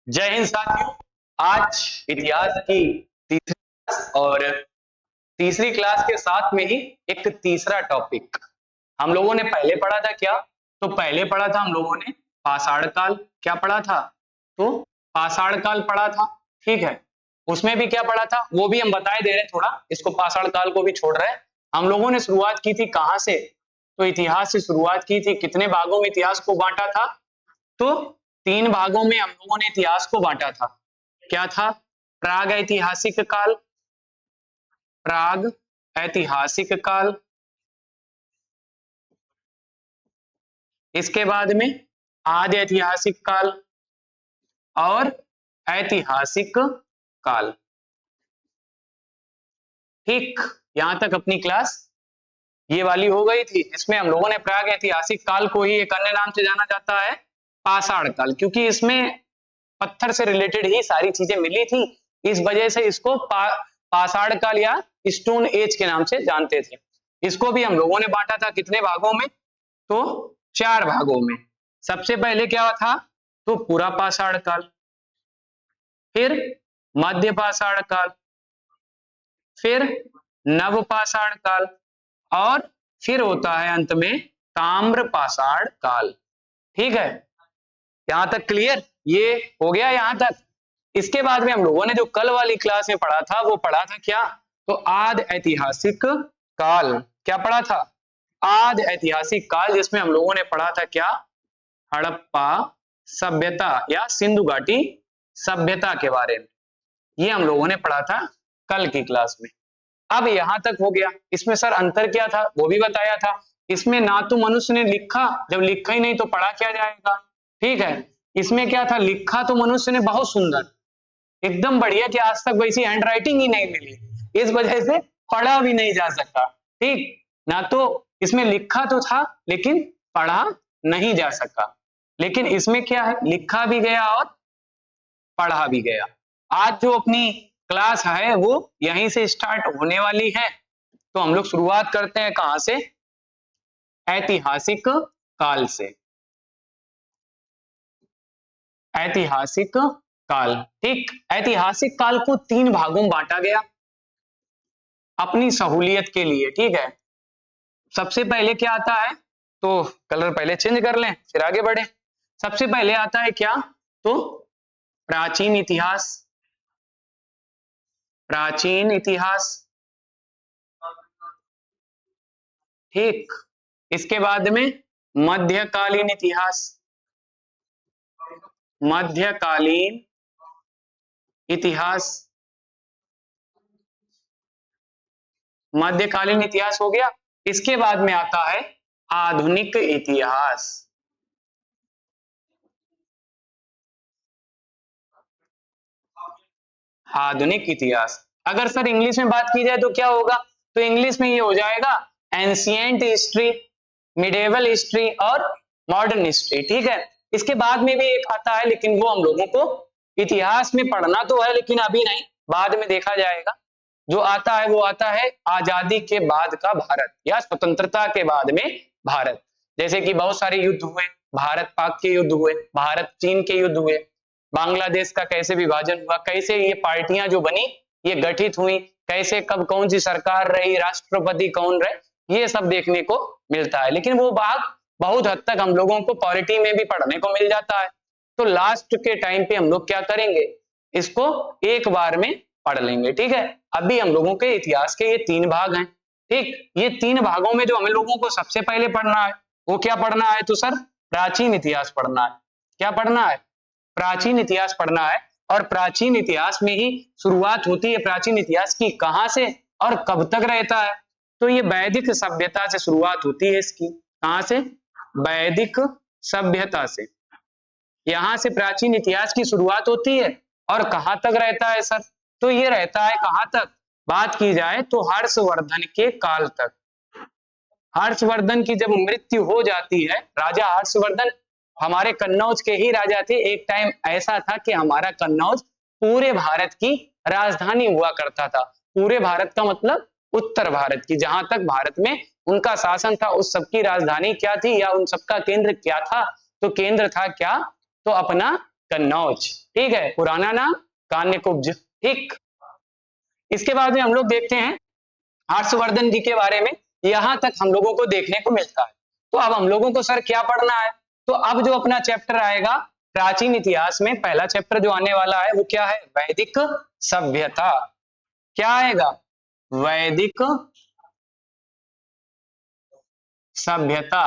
जय हिंद साथियों। आज इतिहास की तीसरी क्लास और तीसरी क्लास के साथ में ही एक तीसरा टॉपिक हम लोगों ने पहले पढ़ा था क्या? तो पहले पढ़ा था हम लोगों ने पाषाण काल। क्या पढ़ा था? तो पाषाण काल पढ़ा था। ठीक है, उसमें भी क्या पढ़ा था वो भी हम बताए दे रहे हैं, थोड़ा इसको पाषाण काल को भी छोड़ रहे हैं। हम लोगों ने शुरुआत की थी कहां से? तो इतिहास से शुरुआत की थी। कितने भागों में इतिहास को बांटा था? तो 3 भागों में हम लोगों ने इतिहास को बांटा था। क्या था? प्राग ऐतिहासिक काल, प्राग ऐतिहासिक काल, इसके बाद में आदि ऐतिहासिक काल और ऐतिहासिक काल। ठीक, यहां तक अपनी क्लास ये वाली हो गई थी। इसमें हम लोगों ने प्राग ऐतिहासिक काल को ही एक अन्य नाम से जाना जाता है पाषाण काल, क्योंकि इसमें पत्थर से रिलेटेड ही सारी चीजें मिली थी। इस वजह से इसको पाषाण काल या स्टोन एज के नाम से जानते थे। इसको भी हम लोगों ने बांटा था कितने भागों में? तो 4 भागों में। सबसे पहले क्या था? तो पूरा पाषाण काल, फिर मध्य पाषाण काल, फिर नव पाषाण काल और फिर होता है अंत में ताम्र पाषाण काल। ठीक है, यहां तक क्लियर? ये हो गया यहां तक। इसके बाद में हम लोगों ने जो कल वाली क्लास में पढ़ा था वो पढ़ा था क्या? तो आदि ऐतिहासिक काल। क्या पढ़ा था? आदि ऐतिहासिक काल, जिसमें हम लोगों ने पढ़ा था क्या? हड़प्पा सभ्यता या सिंधु घाटी सभ्यता के बारे में। ये हम लोगों ने पढ़ा था कल की क्लास में। अब यहां तक हो गया। इसमें सर अंतर क्या था वो भी बताया था। इसमें ना तो मनुष्य ने लिखा, जब लिखा ही नहीं तो पढ़ा क्या जाएगा? ठीक है, इसमें क्या था? लिखा तो मनुष्य ने बहुत सुंदर, एकदम बढ़िया, कि आज तक वैसी हैंडराइटिंग ही नहीं मिली, इस वजह से पढ़ा भी नहीं जा सकता। ठीक, ना तो इसमें लिखा तो था लेकिन पढ़ा नहीं जा सका। लेकिन इसमें क्या है? लिखा भी गया और पढ़ा भी गया। आज जो अपनी क्लास है वो यहीं से स्टार्ट होने वाली है। तो हम लोग शुरुआत करते हैं कहां से? ऐतिहासिक काल से। ऐतिहासिक काल। ठीक, ऐतिहासिक काल को 3 भागों में बांटा गया अपनी सहूलियत के लिए। ठीक है, सबसे पहले क्या आता है? तो कलर पहले चेंज कर लें फिर आगे बढ़े। सबसे पहले आता है क्या? तो प्राचीन इतिहास। प्राचीन इतिहास। ठीक, इसके बाद में मध्यकालीन इतिहास। मध्यकालीन इतिहास। मध्यकालीन इतिहास हो गया। इसके बाद में आता है आधुनिक इतिहास। आधुनिक इतिहास। अगर सर इंग्लिश में बात की जाए तो क्या होगा? तो इंग्लिश में ये हो जाएगा एंशिएंट हिस्ट्री, मिडेवल हिस्ट्री और मॉडर्न हिस्ट्री। ठीक है, इसके बाद में भी एक आता है लेकिन वो हम लोगों को इतिहास में पढ़ना तो है लेकिन अभी नहीं, बाद में देखा जाएगा। जो आता है वो आता है आजादी के बाद का भारत या स्वतंत्रता के बाद में भारत। जैसे कि बहुत सारे युद्ध हुए, भारत पाक के युद्ध हुए, भारत चीन के युद्ध हुए, बांग्लादेश का कैसे विभाजन हुआ, कैसे ये पार्टियां जो बनी ये गठित हुई, कैसे कब कौन सी सरकार रही, राष्ट्रपति कौन रहे, ये सब देखने को मिलता है। लेकिन वो भाग बहुत हद तक हम लोगों को पॉलिटी में भी पढ़ने को मिल जाता है। तो लास्ट के टाइम पे हम लोग क्या करेंगे? इसको एक बार में पढ़ लेंगे। ठीक है, अभी हम लोगों के इतिहास के ये 3 भाग हैं। ठीक, ये 3 भागों में जो हमें लोगों को सबसे पहले पढ़ना है वो क्या पढ़ना है? तो सर प्राचीन इतिहास पढ़ना है। क्या पढ़ना है? प्राचीन इतिहास पढ़ना है। और प्राचीन इतिहास में ही शुरुआत होती है प्राचीन इतिहास की, कहां से और कब तक रहता है? तो ये वैदिक सभ्यता से शुरुआत होती है इसकी। कहां से? वैदिक सभ्यता से। यहां से प्राचीन इतिहास की शुरुआत होती है और कहां तक रहता है सर? तो ये रहता है कहां तक? बात की जाए तो हर्षवर्धन के काल तक। हर्षवर्धन की जब मृत्यु हो जाती है, राजा हर्षवर्धन हमारे कन्नौज के ही राजा थे। एक टाइम ऐसा था कि हमारा कन्नौज पूरे भारत की राजधानी हुआ करता था। पूरे भारत का मतलब उत्तर भारत की, जहां तक भारत में उनका शासन था उस सबकी राजधानी क्या थी या उन सबका केंद्र क्या था? तो केंद्र था क्या? तो अपना कन्नौज, ठीक है, पुराना नाम कान्यकुब्ज, ठीक। इसके बाद में हम लोग देखते हैं हर्षवर्धन जी के बारे में, यहां तक हम लोगों को देखने को मिलता है। तो अब हम लोगों को सर क्या पढ़ना है, तो अब जो अपना चैप्टर आएगा प्राचीन इतिहास में, पहला चैप्टर जो आने वाला है वो क्या है, वैदिक सभ्यता। क्या आएगा, वैदिक सभ्यता।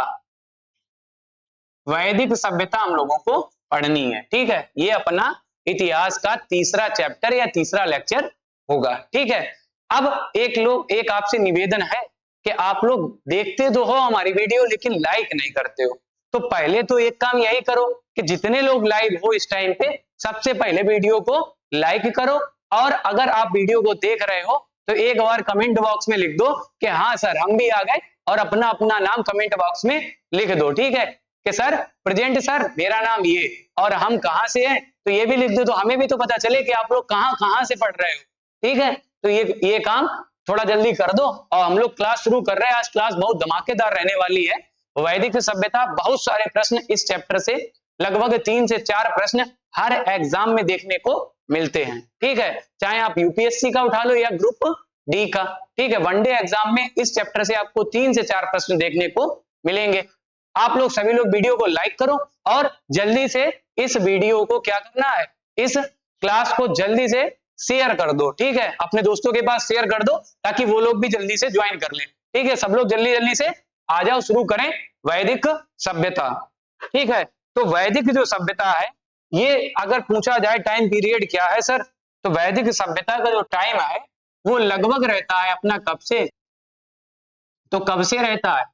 वैदिक सभ्यता हम लोगों को पढ़नी है, ठीक है। ये अपना इतिहास का तीसरा चैप्टर या तीसरा लेक्चर होगा, ठीक है। अब एक आपसे निवेदन है कि आप लोग देखते तो हो हमारी वीडियो लेकिन लाइक नहीं करते हो, तो पहले तो एक काम यही करो कि जितने लोग लाइव हो इस टाइम पे सबसे पहले वीडियो को लाइक करो, और अगर आप वीडियो को देख रहे हो तो एक बार कमेंट बॉक्स में लिख दो कि हाँ सर हम भी आ गए, और अपना अपना नाम कमेंट बॉक्स में लिख दो, ठीक है, कि सर प्रेजेंट सर मेरा नाम ये और हम कहां से हैं, तो ये भी लिख दो, तो हमें भी तो पता चले कि आप लोग कहां कहां से पढ़ रहे हो, ठीक है। तो ये काम थोड़ा जल्दी कर दो, और हम लोग क्लास शुरू कर रहे हैं। आज क्लास बहुत धमाकेदार रहने वाली है। वैदिक सभ्यता, बहुत सारे प्रश्न इस चैप्टर से, लगभग 3 से 4 प्रश्न हर एग्जाम में देखने को मिलते हैं, ठीक है, चाहे आप यूपीएससी का उठा लो या ग्रुप डी का, ठीक है। वनडे एग्जाम में इस चैप्टर से आपको 3 से 4 प्रश्न देखने को मिलेंगे। आप लोग सभी लोग वीडियो को लाइक करो और जल्दी से इस वीडियो को क्या करना है, इस क्लास को जल्दी से शेयर कर दो, ठीक है, अपने दोस्तों के पास शेयर कर दो ताकि वो लोग भी जल्दी से ज्वाइन कर ले, ठीक है। सब लोग जल्दी जल्दी से आ जाओ, शुरू करें वैदिक सभ्यता, ठीक है। तो वैदिक जो सभ्यता है, ये अगर पूछा जाए टाइम पीरियड क्या है सर, तो वैदिक सभ्यता का जो टाइम है वो लगभग रहता है अपना कब से, तो कब से रहता है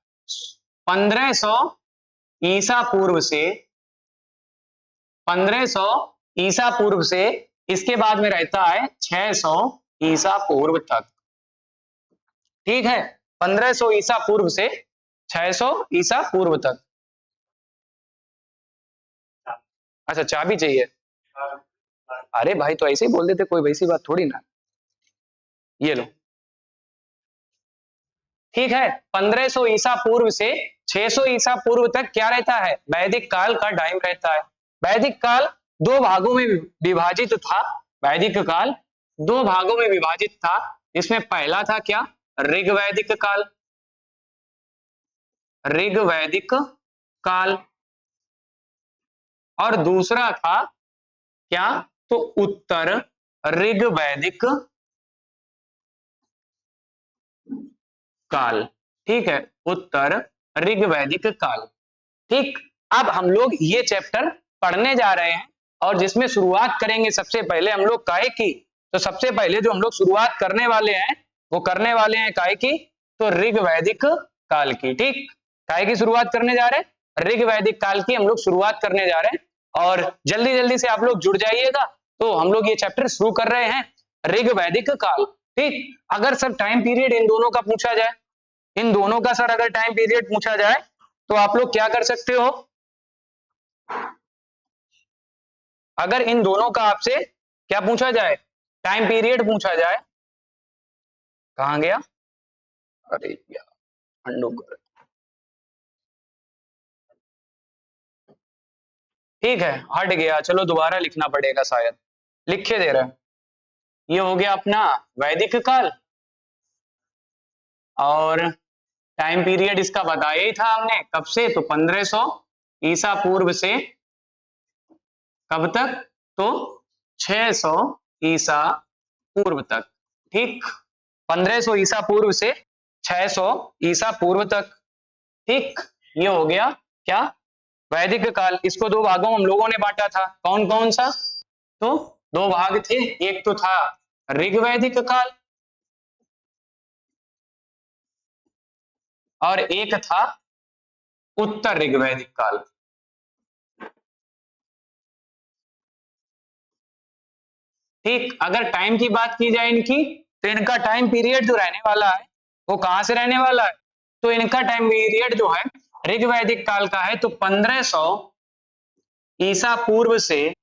1500 ईसा पूर्व से, 1500 ईसा पूर्व से, इसके बाद में रहता है 600 ईसा पूर्व तक, ठीक है, 1500 ईसा पूर्व से 600 ईसा पूर्व तक। अच्छा चाबी चाहिए, अरे भाई तो ऐसे ही बोल देते, कोई वैसी बात थोड़ी ना, ये लो, ठीक है। 1500 ईसा पूर्व से 600 ईसा पूर्व तक क्या रहता है, वैदिक काल का टाइम रहता है। वैदिक काल 2 भागों में विभाजित था, वैदिक काल 2 भागों में विभाजित था। इसमें पहला था क्या, ऋग्वैदिक काल, ऋग्वैदिक काल, और दूसरा था क्या, तो उत्तर ऋग्वैदिक काल, ठीक है, उत्तर ऋग्वैदिक काल, ठीक। अब हम लोग ये चैप्टर पढ़ने जा रहे हैं, और जिसमें शुरुआत करेंगे सबसे पहले हम लोग काय की, तो सबसे पहले जो हम लोग शुरुआत करने वाले हैं वो करने वाले हैं काय की, तो ऋग्वैदिक काल की, ठीक। काय की शुरुआत करने जा रहे हैं, ऋग्वैदिक काल की हम लोग शुरुआत करने जा रहे हैं, और जल्दी जल्दी से आप लोग जुड़ जाइएगा। तो हम लोग ये चैप्टर शुरू कर रहे हैं, ऋग्वैदिक काल, ठीक। अगर सर टाइम पीरियड इन दोनों का पूछा जाए, इन दोनों का सर अगर टाइम पीरियड पूछा जाए तो आप लोग क्या कर सकते हो, अगर इन दोनों का आपसे क्या पूछा जाए, टाइम पीरियड पूछा जाए, कहां गया, अरे यार अंडू कर, ठीक है हट गया, चलो दोबारा लिखना पड़ेगा, शायद लिखे दे रहे हैं। ये हो गया अपना वैदिक काल, और टाइम पीरियड इसका बताया ही था हमने, कब से, तो 1500 ईसा पूर्व से कब तक, तो 600 ईसा पूर्व तक, ठीक। 1500 ईसा पूर्व से 600 ईसा पूर्व तक, ठीक। ये हो गया क्या, वैदिक काल। इसको 2 भागों में हम लोगों ने बांटा था, कौन कौन सा, तो 2 भाग थे, एक तो था ऋग्वैदिक काल और एक था उत्तर ऋग्वैदिक काल, ठीक। अगर टाइम की बात की जाए इनकी, तो इनका टाइम पीरियड जो रहने वाला है वो कहां से रहने वाला है, तो इनका टाइम पीरियड जो है ऋग्वैदिक काल का है, तो 1500 ईसा पूर्व से,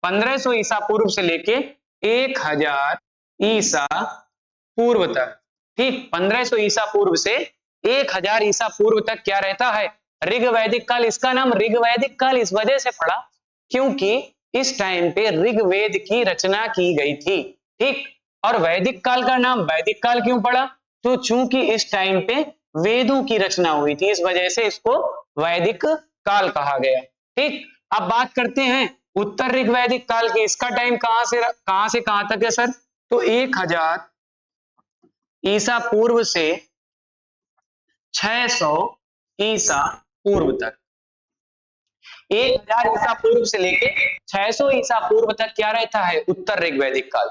1500 ईसा पूर्व से लेके 1000 ईसा पूर्व तक, ठीक। 1500 ईसा पूर्व से 1000 ईसा पूर्व तक क्या रहता है, ऋग्वैदिक काल। इसका नाम ऋग्वैदिक काल इस वजह से पड़ा क्योंकि इस टाइम पे ऋग्वेद की रचना की गई थी। ठीक, और वैदिक काल का नाम वैदिक काल क्यों पड़ा? तो चूंकि इस टाइम पे वेदों की रचना हुई थी, इस वजह से इसको वैदिक काल कहा गया। ठीक, अब बात करते हैं उत्तर ऋग्वैदिक काल की। इसका टाइम कहां से कहां तक है सर? तो 1000 ईसा पूर्व से 600 ईसा पूर्व तक। 1000 ईसा पूर्व से लेके 600 ईसा पूर्व तक क्या रहता है? उत्तर ऋग्वैदिक काल।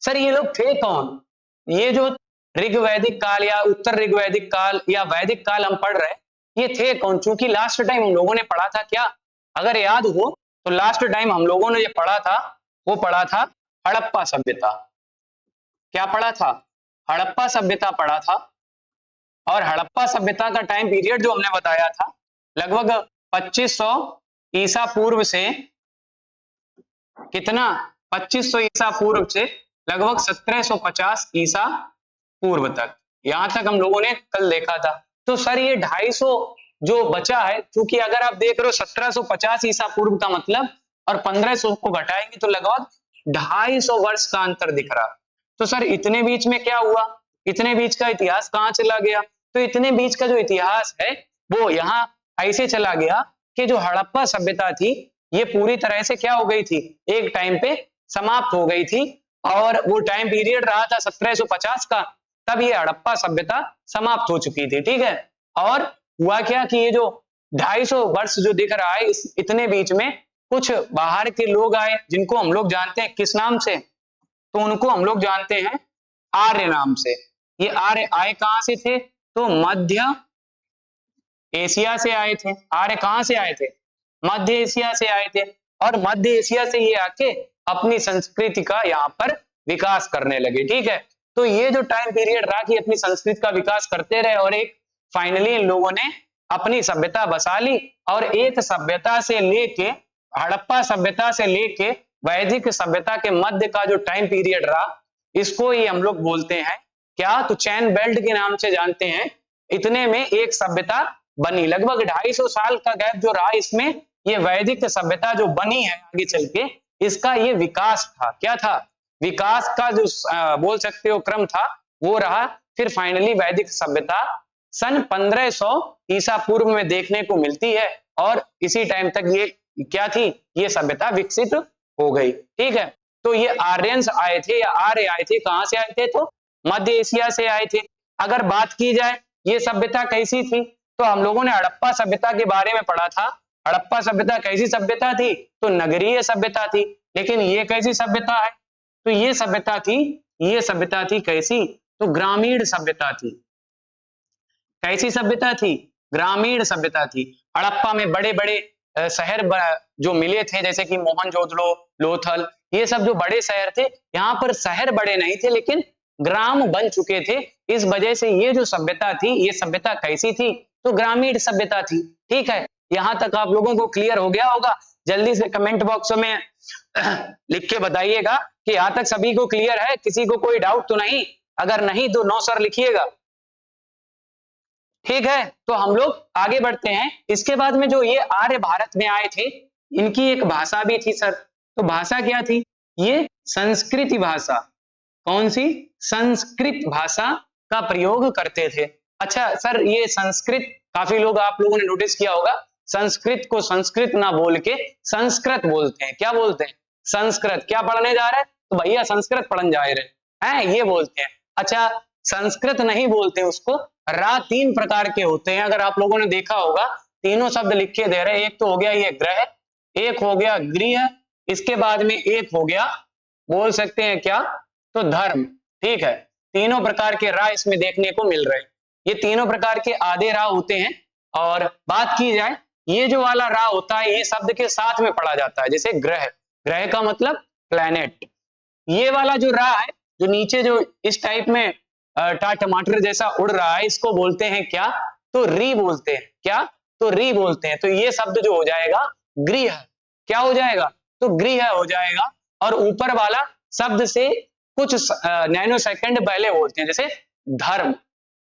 सर ये लोग थे कौन? ये जो ऋग्वैदिक काल या उत्तर ऋग्वैदिक काल या वैदिक काल हम पढ़ रहे हैं, ये थे कौन? चूंकि लास्ट टाइम हम लोगों ने पढ़ा था क्या, अगर याद हो तो लास्ट टाइम हम लोगों ने जो पढ़ा था वो पढ़ा था हड़प्पा सभ्यता। क्या पढ़ा था? हड़प्पा सभ्यता पढ़ा था। और हड़प्पा सभ्यता का टाइम पीरियड जो हमने बताया था लगभग 2500 ईसा पूर्व से कितना? 2500 ईसा पूर्व से लगभग 1750 ईसा पूर्व तक, यहां तक हम लोगों ने कल देखा था। तो सर ये 250 जो बचा है, क्योंकि अगर आप देख रहे हो 1750 ईसा पूर्व का मतलब और 1500 को घटाएंगे तो लगभग 250 वर्ष का अंतर दिख रहा। तो सर इतने बीच में क्या हुआ? इतने बीच का इतिहास कहां चला गया? तो इतने बीच का जो इतिहास है वो यहाँ ऐसे चला गया कि जो हड़प्पा सभ्यता थी ये पूरी तरह से क्या हो गई थी? एक टाइम पे समाप्त हो गई थी। और वो टाइम पीरियड रहा था 1750 का, तब ये हड़प्पा सभ्यता समाप्त हो चुकी थी। ठीक है, और हुआ क्या कि ये जो 250 वर्ष जो दिख रहा है, इस इतने बीच में कुछ बाहर के लोग आए जिनको हम लोग जानते हैं किस नाम से? तो उनको हम लोग जानते हैं आर्य नाम से। ये आर्य आए कहां से थे? तो मध्य एशिया से आए थे। आर्य कहां से आए थे? मध्य एशिया से आए थे। और मध्य एशिया से ये आके अपनी संस्कृति का यहाँ पर विकास करने लगे। ठीक है, तो ये जो टाइम पीरियड रहा कि अपनी संस्कृति का विकास करते रहे और एक फाइनली इन लोगों ने अपनी सभ्यता बसा ली। और एक सभ्यता से लेके हड़प्पा सभ्यता से लेके वैदिक सभ्यता के मध्य का जो टाइम पीरियड रहा, इसको ही हम लोग बोलते हैं क्या? तो चैन बेल्ट के नाम से जानते हैं। इतने में एक सभ्यता बनी, लगभग 250 साल का गैप जो रहा इसमें, ये वैदिक सभ्यता जो बनी है आगे चल के, इसका ये विकास था। क्या था? विकास का जो बोल सकते हो क्रम था वो रहा। फिर फाइनली वैदिक सभ्यता सन 1500 ईसा पूर्व में देखने को मिलती है और इसी टाइम तक ये क्या थी? ये सभ्यता विकसित हो गई। ठीक है, तो ये आर्यंस आए थे या आर्य आए थे, कहां से आए थे? तो मध्य एशिया से आए थे। अगर बात की जाए ये सभ्यता कैसी थी, तो हम लोगों ने हड़प्पा सभ्यता के बारे में पढ़ा था। हड़प्पा सभ्यता कैसी सभ्यता थी? तो नगरीय सभ्यता थी। लेकिन ये कैसी सभ्यता है? तो ये सभ्यता थी कैसी? तो ग्रामीण सभ्यता थी। कैसी सभ्यता थी? ग्रामीण सभ्यता थी। हड़प्पा में बड़े बड़े शहर जो मिले थे, जैसे कि मोहनजोदड़ो, लोथल, ये सब जो बड़े शहर थे, यहाँ पर शहर बड़े नहीं थे लेकिन ग्राम बन चुके थे। इस वजह से ये जो सभ्यता थी, ये सभ्यता कैसी थी? तो ग्रामीण सभ्यता थी। ठीक है, यहां तक आप लोगों को क्लियर हो गया होगा। जल्दी से कमेंट बॉक्स में लिख के बताइएगा कि यहां तक सभी को क्लियर है, किसी को कोई डाउट तो नहीं? अगर नहीं तो नो सर लिखिएगा। ठीक है, तो हम लोग आगे बढ़ते हैं। इसके बाद में जो ये आर्य भारत में आए थे, इनकी एक भाषा भी थी सर। तो भाषा क्या थी? ये संस्कृत भाषा। कौन सी? संस्कृत भाषा का प्रयोग करते थे। अच्छा सर, ये संस्कृत, काफी लोग आप लोगों ने नोटिस किया होगा, संस्कृत को संस्कृत ना बोल के संस्कृत बोलते हैं। क्या बोलते हैं? संस्कृत। क्या पढ़ने जा रहे हैं? तो भैया संस्कृत पढ़ने जा रहे हैं, ये बोलते हैं। अच्छा, संस्कृत नहीं बोलते उसको, रा 3 प्रकार के होते हैं। अगर आप लोगों ने देखा होगा, तीनों शब्द लिखे दे रहे हैं। एक तो हो गया ये ग्रह, एक हो गया गृह, इसके बाद में एक हो गया बोल सकते हैं क्या? तो धर्म। ठीक है, तीनों प्रकार के रा इसमें देखने को मिल रहे हैं। ये तीनों प्रकार के आधे रा होते हैं। और बात की जाए, ये जो वाला रा होता है ये शब्द के साथ में पढ़ा जाता है। जैसे ग्रह, ग्रह का मतलब प्लैनेट। ये वाला जो रा है, जो नीचे जो इस टाइप में टमाटर जैसा उड़ रहा है, इसको बोलते हैं क्या? तो री बोलते हैं। क्या? तो री बोलते हैं। तो ये शब्द जो हो जाएगा गृह। क्या हो जाएगा? तो गृह हो जाएगा। और ऊपर वाला शब्द से कुछ नैनो सेकंड पहले बोलते हैं, जैसे धर्म,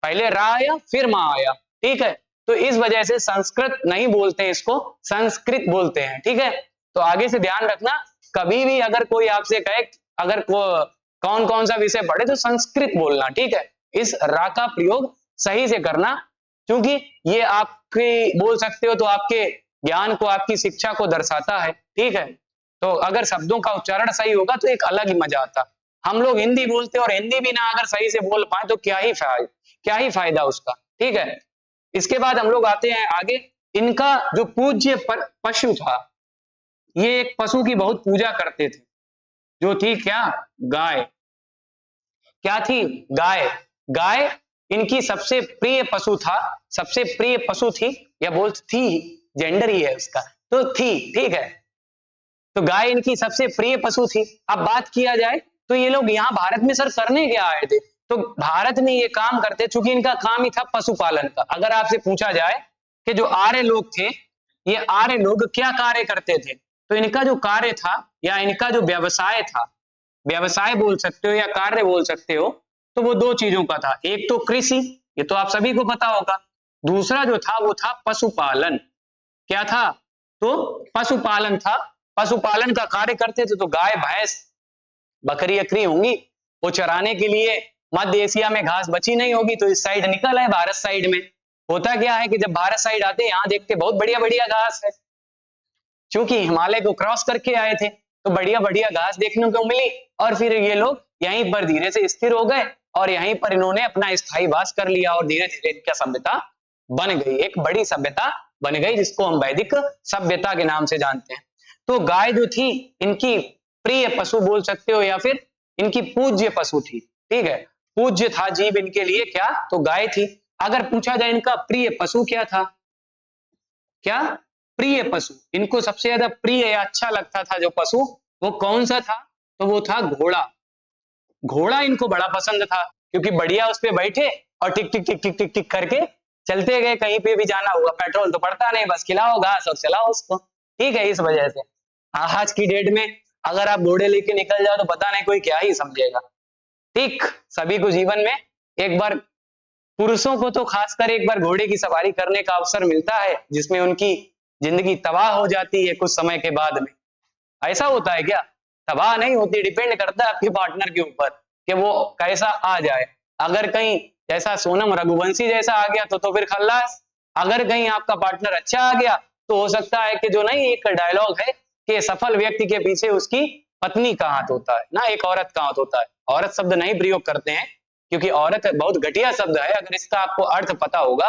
पहले रा आया फिर मां आया। ठीक है, तो इस वजह से संस्कृत नहीं बोलते हैं, इसको संस्कृत बोलते हैं। ठीक है, तो आगे से ध्यान रखना, कभी भी अगर कोई आपसे कहे अगर कौन कौन सा विषय पढ़े तो संस्कृत बोलना, ठीक है। इस रा का प्रयोग सही से करना, क्योंकि ये आपके बोल सकते हो तो आपके ज्ञान को, आपकी शिक्षा को दर्शाता है, ठीक है। तो अगर शब्दों का उच्चारण सही होगा तो एक अलग ही मजा आता। हम लोग हिंदी बोलते और हिंदी भी ना अगर सही से बोल पाए तो क्या ही फायदा उसका, ठीक है। इसके बाद हम लोग आते हैं आगे। इनका जो पूज्य पशु था, ये एक पशु की बहुत पूजा करते थे, जो थी क्या, गाय। क्या थी, गाय। गाय इनकी सबसे प्रिय पशु था, सबसे प्रिय पशु थी, या बोल थी, जेंडर ही है उसका, तो थी, ठीक है। तो गाय इनकी सबसे प्रिय पशु थी। अब बात किया जाए तो ये लोग यहाँ भारत में सर करने क्या आए थे, तो भारत में ये काम करते, चूंकि इनका काम ही था पशुपालन का। अगर आपसे पूछा जाए कि जो आर्य लोग थे, ये आर्य लोग क्या कार्य करते थे, तो इनका जो कार्य था या इनका जो व्यवसाय था, व्यवसाय बोल सकते हो या कार्य बोल सकते हो, तो वो दो चीजों का था। एक तो कृषि, ये तो आप सभी को पता होगा। दूसरा जो था वो था पशुपालन। क्या था, तो पशुपालन था। पशुपालन का कार्य करते थे, तो गाय भैंस बकरी अकरी होंगी, वो चराने के लिए मध्य एशिया में घास बची नहीं होगी, तो इस साइड निकल आए भारत साइड में। होता क्या है कि जब भारत साइड आते यहाँ देखते बहुत बढ़िया बढ़िया घास है, क्योंकि हिमालय को क्रॉस करके आए थे, तो बढ़िया बढ़िया घास देखने को मिली, और फिर ये लोग यहीं पर धीरे से स्थिर हो गए, और यहीं पर इन्होंने अपना स्थायी वास कर लिया, और धीरे धीरे इनका सभ्यता बन गई, एक बड़ी सभ्यता बन गई, जिसको हम वैदिक सभ्यता के नाम से जानते हैं। तो गाय जो थी इनकी प्रिय पशु बोल सकते हो, या फिर इनकी पूज्य पशु थी, ठीक है। पूज्य था जीव इनके लिए क्या, तो गाय थी। अगर पूछा जाए इनका प्रिय पशु क्या था, क्या, प्रिय पशु, इनको सबसे ज्यादा प्रिय या अच्छा लगता था जो पशु, वो कौन सा था, तो वो था घोड़ा। घोड़ा इनको बड़ा पसंद था, क्योंकि बढ़िया उस पे बैठे और टिक टिक टिक टिक टिक टिक करके चलते गए, कहीं पे भी जाना होगा, पेट्रोल तो पड़ता नहीं, बस खिलाओ घास और चलाओ उसको, ठीक है। इस वजह से आज की डेट में अगर आप घोड़े लेके निकल जाओ तो पता नहीं कोई क्या ही समझेगा, ठीक। सभी को जीवन में एक बार, पुरुषों को तो खासकर एक बार घोड़े की सवारी करने का अवसर मिलता है, जिसमें उनकी जिंदगी तबाह हो जाती है कुछ समय के बाद में। ऐसा होता है क्या, तबाह नहीं होती, डिपेंड करता है आपके पार्टनर के ऊपर कि वो कैसा आ जाए। अगर कहीं जैसा सोनम रघुवंशी जैसा आ गया तो फिर खल्लास। अगर कहीं आपका पार्टनर अच्छा आ गया तो हो सकता है कि जो नहीं, एक डायलॉग है कि सफल व्यक्ति के पीछे उसकी पत्नी का हाथ होता है ना, एक औरत का हाथ होता है। औरत शब्द नहीं प्रयोग करते हैं, क्योंकि औरत बहुत घटिया शब्द है, अगर इसका आपको अर्थ पता होगा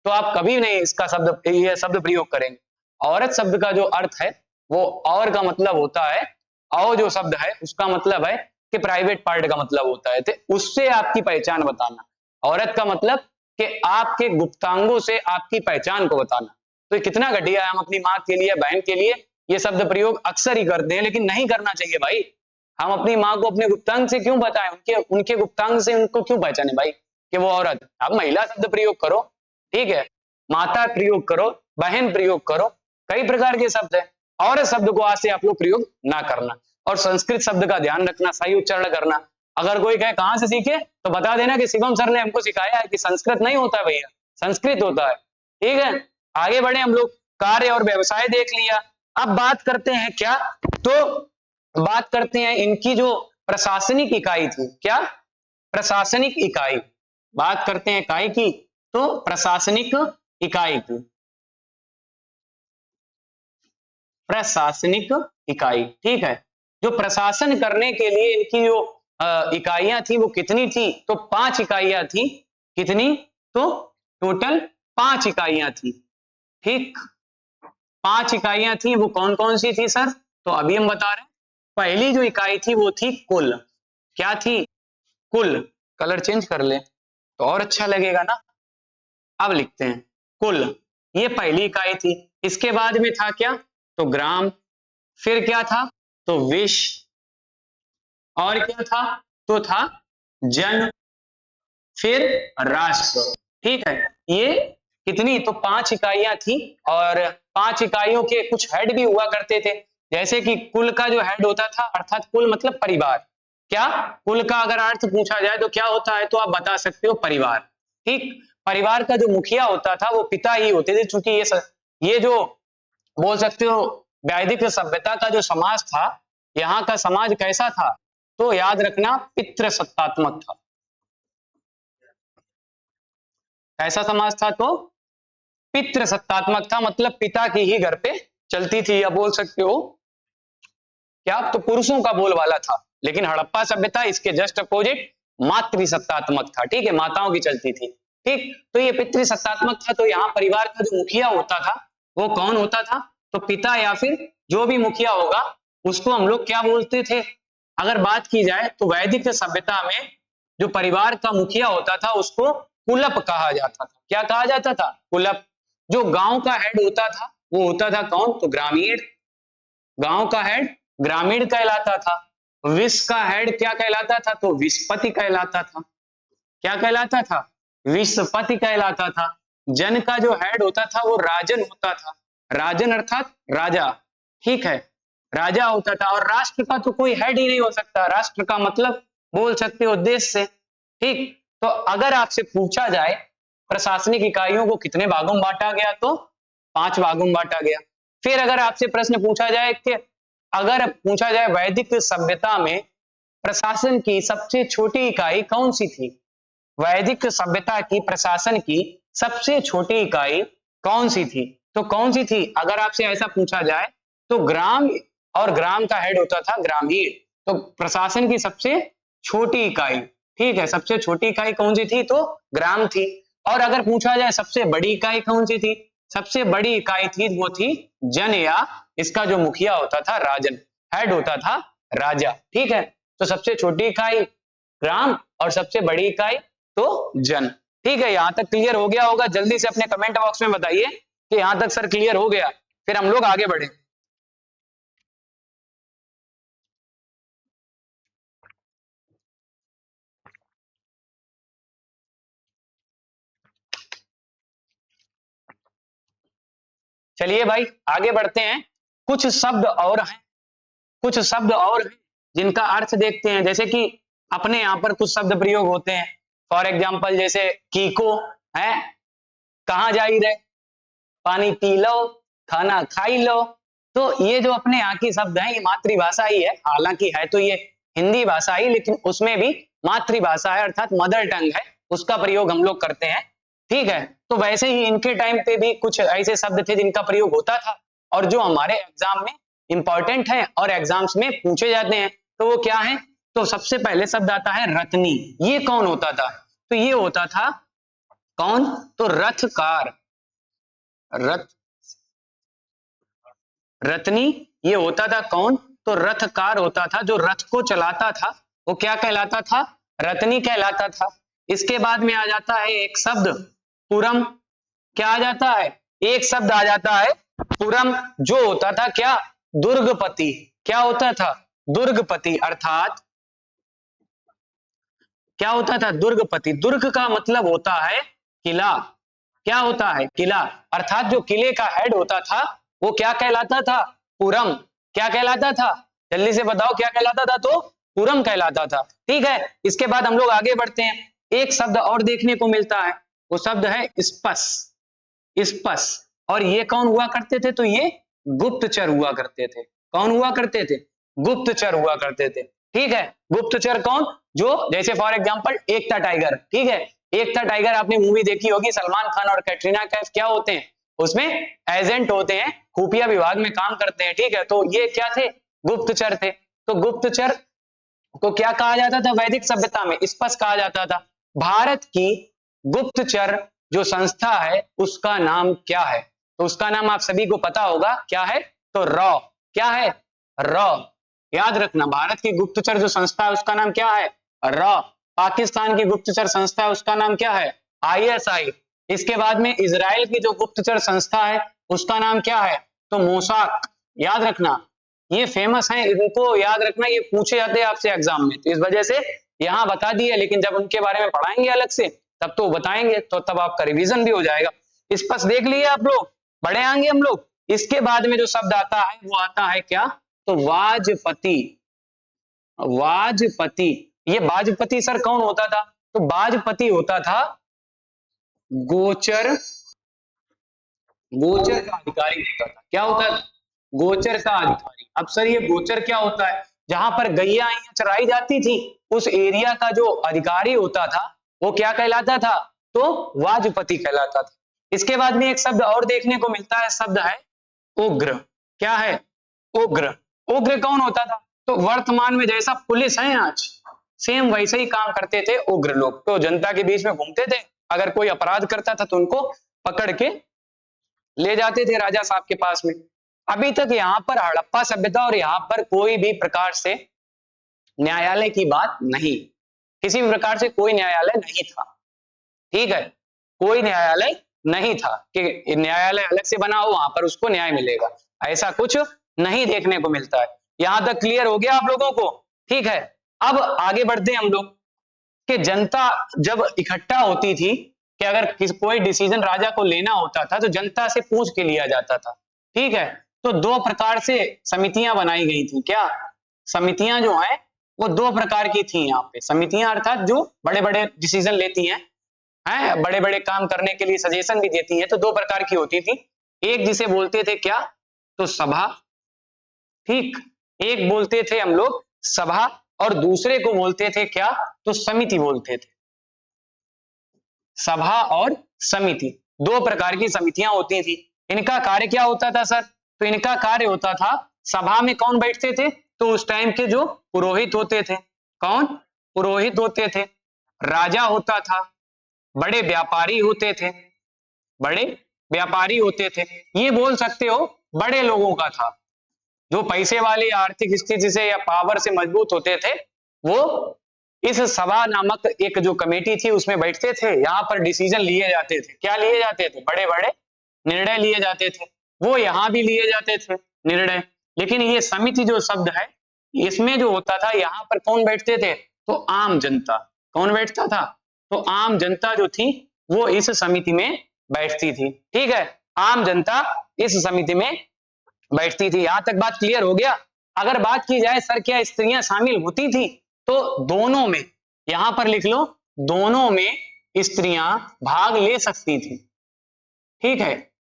तो आप कभी नहीं इसका शब्द, यह शब्द प्रयोग करेंगे। औरत शब्द का जो अर्थ है वो और का मतलब होता है, औ जो शब्द है उसका मतलब है कि प्राइवेट पार्ट का मतलब होता है, तो उससे आपकी पहचान बताना। औरत का मतलब कि आपके गुप्तांगों से आपकी पहचान को बताना। तो कितना घटिया है, हम अपनी माँ के लिए, बहन के लिए ये शब्द प्रयोग अक्सर ही करते हैं, लेकिन नहीं करना चाहिए भाई। हम अपनी माँ को अपने गुप्तांग से क्यों बताएं, उनके गुप्तांग से उनको क्यों पहचाने भाई कि वो औरत। अब महिला शब्द प्रयोग करो, ठीक है, माता प्रयोग करो, बहन प्रयोग करो, कई प्रकार के शब्द है। औरत शब्द को आज से आप लोग प्रयोग ना करना, और संस्कृत शब्द का ध्यान रखना, सही उच्चारण करना। अगर कोई कहे कहां से सीखे, तो बता देना कि शिवम सर ने हमको सिखाया है कि संस्कृत नहीं होता भैया, संस्कृत होता है, ठीक है। आगे बढ़े हम लोग, कार्य और व्यवसाय देख लिया। अब बात करते हैं क्या, तो बात करते हैं इनकी जो प्रशासनिक इकाई थी, क्या, प्रशासनिक इकाई। बात करते हैं इकाई की, तो प्रशासनिक इकाई की, प्रशासनिक इकाई, ठीक है। जो प्रशासन करने के लिए इनकी जो इकाइयां थी वो कितनी थी, तो 5 इकाइयां थी। कितनी, तो टोटल 5 इकाइयां थी, ठीक। 5 इकाइयां थी, वो कौन कौन सी थी सर, तो अभी हम बता रहे हैं। पहली जो इकाई थी वो थी कुल। क्या थी, कुल। कलर चेंज कर ले तो और अच्छा लगेगा ना। अब लिखते हैं कुल, ये पहली इकाई थी। इसके बाद में था क्या, तो ग्राम। फिर क्या था, तो विश्व। और क्या था, तो था जन। फिर राष्ट्र, ठीक है। ये कितनी, तो 5 इकाइयां थी, और 5 इकाइयों के कुछ हेड भी हुआ करते थे। जैसे कि कुल का जो हेड होता था, अर्थात कुल मतलब परिवार। क्या, कुल का अगर अर्थ पूछा जाए तो क्या होता है, तो आप बता सकते हो परिवार, ठीक। परिवार का जो मुखिया होता था वो पिता ही होते थे, चूंकि ये जो बोल सकते हो वैदिक सभ्यता का जो समाज था, यहाँ का समाज कैसा था, तो याद रखना पितृसत्तात्मक था। कैसा समाज था, तो पितृसत्तात्मक था, मतलब पिता की ही घर पे चलती थी, या बोल सकते हो क्या, तो पुरुषों का बोलबाला था। लेकिन हड़प्पा सभ्यता इसके जस्ट अपोजिट मातृसत्तात्मक था, ठीक है, माताओं की चलती थी। ठीक, तो ये पितृसत्तात्मक था, तो यहाँ परिवार का जो मुखिया होता था वो कौन होता था, तो पिता या फिर जो भी मुखिया होगा उसको हम लोग क्या बोलते थे। अगर बात की जाए तो वैदिक सभ्यता में जो परिवार का मुखिया होता था उसको कुलप कहा जाता था। क्या कहा जाता था, कुलप। जो गांव का हेड होता था वो होता था कौन, तो ग्रामीण। गांव का हेड ग्रामीण कहलाता था। विश्व का हेड क्या कहलाता था, तो विस्पति कहलाता था। क्या कहलाता था, विस्पति कहलाता था। जन का जो हेड होता था वो राजन होता था। राजन अर्थात राजा, ठीक है, राजा होता था। और राष्ट्र का तो कोई हेड ही नहीं हो सकता, राष्ट्र का मतलब बोल सकते हो देश से। ठीक, तो अगर आपसे पूछा जाए प्रशासनिक इकाइयों को कितने भागों में बांटा गया, तो 5 भागों में बांटा गया। फिर अगर आपसे प्रश्न पूछा जाए कि अगर पूछा जाए वैदिक सभ्यता में प्रशासन की सबसे छोटी इकाई कौन सी थी, वैदिक सभ्यता की प्रशासन की सबसे छोटी इकाई कौन सी थी, तो कौन सी थी, अगर आपसे ऐसा पूछा जाए तो ग्राम, और ग्राम का हेड होता था ग्रामीण। तो प्रशासन की सबसे छोटी इकाई, ठीक है, सबसे छोटी इकाई कौन सी थी, तो ग्राम थी। और अगर पूछा जाए सबसे बड़ी इकाई कौन सी थी, सबसे बड़ी इकाई थी वो थी जन, या इसका जो मुखिया होता था राजन, हेड होता था राजा, ठीक है। तो सबसे छोटी इकाई ग्राम और सबसे बड़ी इकाई तो जन। ठीक है, यहां तक क्लियर हो गया होगा, जल्दी से अपने कमेंट बॉक्स में बताइए कि यहां तक सर क्लियर हो गया, फिर हम लोग आगे बढ़े। चलिए भाई आगे बढ़ते हैं। कुछ शब्द और हैं, कुछ शब्द और हैं जिनका अर्थ देखते हैं। जैसे कि अपने यहाँ पर कुछ शब्द प्रयोग होते हैं, फॉर एग्जाम्पल जैसे कीको है, कहाँ जा ही रहे, पानी पी लो, खाना खाई लो। तो ये जो अपने यहाँ की शब्द है ये मातृभाषा ही है, हालांकि है तो ये हिंदी भाषा ही, लेकिन उसमें भी मातृभाषा है अर्थात मदर टंग है, उसका प्रयोग हम लोग करते हैं। ठीक है, तो वैसे ही इनके टाइम पे भी कुछ ऐसे शब्द थे जिनका प्रयोग होता था और जो हमारे एग्जाम में इंपॉर्टेंट है और एग्जाम्स में पूछे जाते हैं। तो वो क्या है, तो सबसे पहले शब्द आता है रत्नी। ये कौन होता था, तो ये होता था कौन, तो रथकार। रथ, रत्नी ये होता था कौन, तो रथकार होता था, जो रथ को चलाता था वो क्या कहलाता था, रत्नी कहलाता था। इसके बाद में आ जाता है एक शब्द पुरम। क्या आ जाता है, एक शब्द आ जाता है पुरम, जो होता था क्या, दुर्गपति। क्या होता था, दुर्गपति, अर्थात क्या होता था, दुर्गपति। दुर्ग का मतलब होता है किला। क्या होता है, किला। अर्थात जो किले का हेड होता था वो क्या कहलाता था, पुरम। क्या कहलाता था, जल्दी से बताओ क्या कहलाता था, तो पुरम कहलाता था। ठीक है, इसके बाद हम लोग आगे बढ़ते हैं। एक शब्द और देखने को मिलता है, वो शब्द है स्पस। स्पस, और ये कौन हुआ करते थे, तो ये गुप्तचर हुआ करते थे। कौन हुआ करते थे, गुप्तचर हुआ करते थे। ठीक है, गुप्तचर कौन, जो जैसे फॉर एग्जांपल एकता टाइगर। ठीक है, एकता टाइगर आपने मूवी देखी होगी, सलमान खान और कैटरीना कैफ क्या होते हैं उसमें, एजेंट होते हैं, खुफिया विभाग में काम करते हैं। ठीक है, तो ये क्या थे, गुप्तचर थे। तो गुप्तचर को क्या कहा जाता था वैदिक सभ्यता में, स्पस कहा जाता था। भारत की गुप्तचर जो संस्था है उसका नाम क्या है, तो उसका नाम आप सभी को पता होगा क्या है, तो रॉ। क्या है, रॉ। याद रखना, भारत की गुप्तचर जो संस्था है उसका नाम क्या है, रॉ। पाकिस्तान की गुप्तचर संस्था है उसका नाम क्या है, आईएसआई। इसके बाद में इजराइल की जो गुप्तचर संस्था है उसका नाम क्या है, तो मोसाक। याद रखना, ये फेमस हैं, इनको याद रखना, ये पूछे जाते हैं आपसे एग्जाम में, तो इस वजह से यहाँ बता दिए, लेकिन जब उनके बारे में पढ़ाएंगे अलग से तब तो बताएंगे, तो तब आपका रिवीजन भी हो जाएगा। स्पष्ट देख लिए आप लोग, बढ़े आएंगे हम लोग। इसके बाद में जो शब्द आता है वो आता है क्या, तो वाजपति। वाजपति, ये वाजपति सर कौन होता था, तो वाजपति होता था गोचर, गोचर का अधिकारी होता था। क्या होता था, गोचर का अधिकारी। अब सर ये गोचर क्या होता है? जहां पर गैया चराई जाती थी उस एरिया का जो अधिकारी होता था वो क्या कहलाता था? तो वाजपति कहलाता था। इसके बाद में एक शब्द और देखने को मिलता है, शब्द है उग्र। क्या है? उग्र। उग्र कौन होता था? तो वर्तमान में जैसा पुलिस है आज, सेम वैसे ही काम करते थे उग्र लोग। तो जनता के बीच में घूमते थे, अगर कोई अपराध करता था तो उनको पकड़ के ले जाते थे राजा साहब के पास में। अभी तक यहाँ पर हड़प्पा सभ्यता और यहाँ पर कोई भी प्रकार से न्यायालय की बात नहीं, किसी भी प्रकार से कोई न्यायालय नहीं था। ठीक है, कोई न्यायालय नहीं था कि न्यायालय अलग से बना हो वहां पर उसको न्याय मिलेगा, ऐसा कुछ नहीं देखने को मिलता है। यहां तक क्लियर हो गया आप लोगों को? ठीक है, अब आगे बढ़ते हैं हम लोग कि जनता जब इकट्ठा होती थी कि अगर कोई डिसीजन राजा को लेना होता था तो जनता से पूछ के लिया जाता था। ठीक है, तो दो प्रकार से समितियां बनाई गई थी। क्या समितियां जो है वो दो प्रकार की थी यहाँ पे। समितियां अर्थात जो बड़े बड़े डिसीजन लेती हैं, बड़े बड़े काम करने के लिए सजेशन भी देती हैं, तो दो प्रकार की होती थी। एक जिसे बोलते थे क्या? तो सभा। ठीक, एक बोलते थे हम लोग सभा और दूसरे को बोलते थे क्या? तो समिति बोलते थे। सभा और समिति, दो प्रकार की समितियां होती थी। इनका कार्य क्या होता था सर? तो इनका कार्य होता था, सभा में कौन बैठते थे? तो उस टाइम के जो पुरोहित होते थे। कौन? पुरोहित होते थे। राजा होता था, बड़े व्यापारी होते थे, बड़े व्यापारी होते थे। ये बोल सकते हो बड़े लोगों का था, जो पैसे वाले आर्थिक स्थिति से या पावर से मजबूत होते थे, वो इस सभा नामक एक जो कमेटी थी उसमें बैठते थे। यहाँ पर डिसीजन लिए जाते थे। क्या लिए जाते थे? बड़े बड़े निर्णय लिए जाते थे। वो यहाँ भी लिए जाते थे निर्णय। लेकिन ये समिति जो शब्द है, इसमें जो होता था यहाँ पर कौन बैठते थे? तो आम जनता। कौन बैठता था? तो आम जनता जो थी वो इस समिति में बैठती थी। ठीक है, आम जनता इस समिति में बैठती थी। यहां तक बात क्लियर हो गया? अगर बात की जाए सर क्या स्त्रियां शामिल होती थी, तो दोनों में, यहां पर लिख लो, दोनों में स्त्रियां भाग ले सकती थी। ठीक है,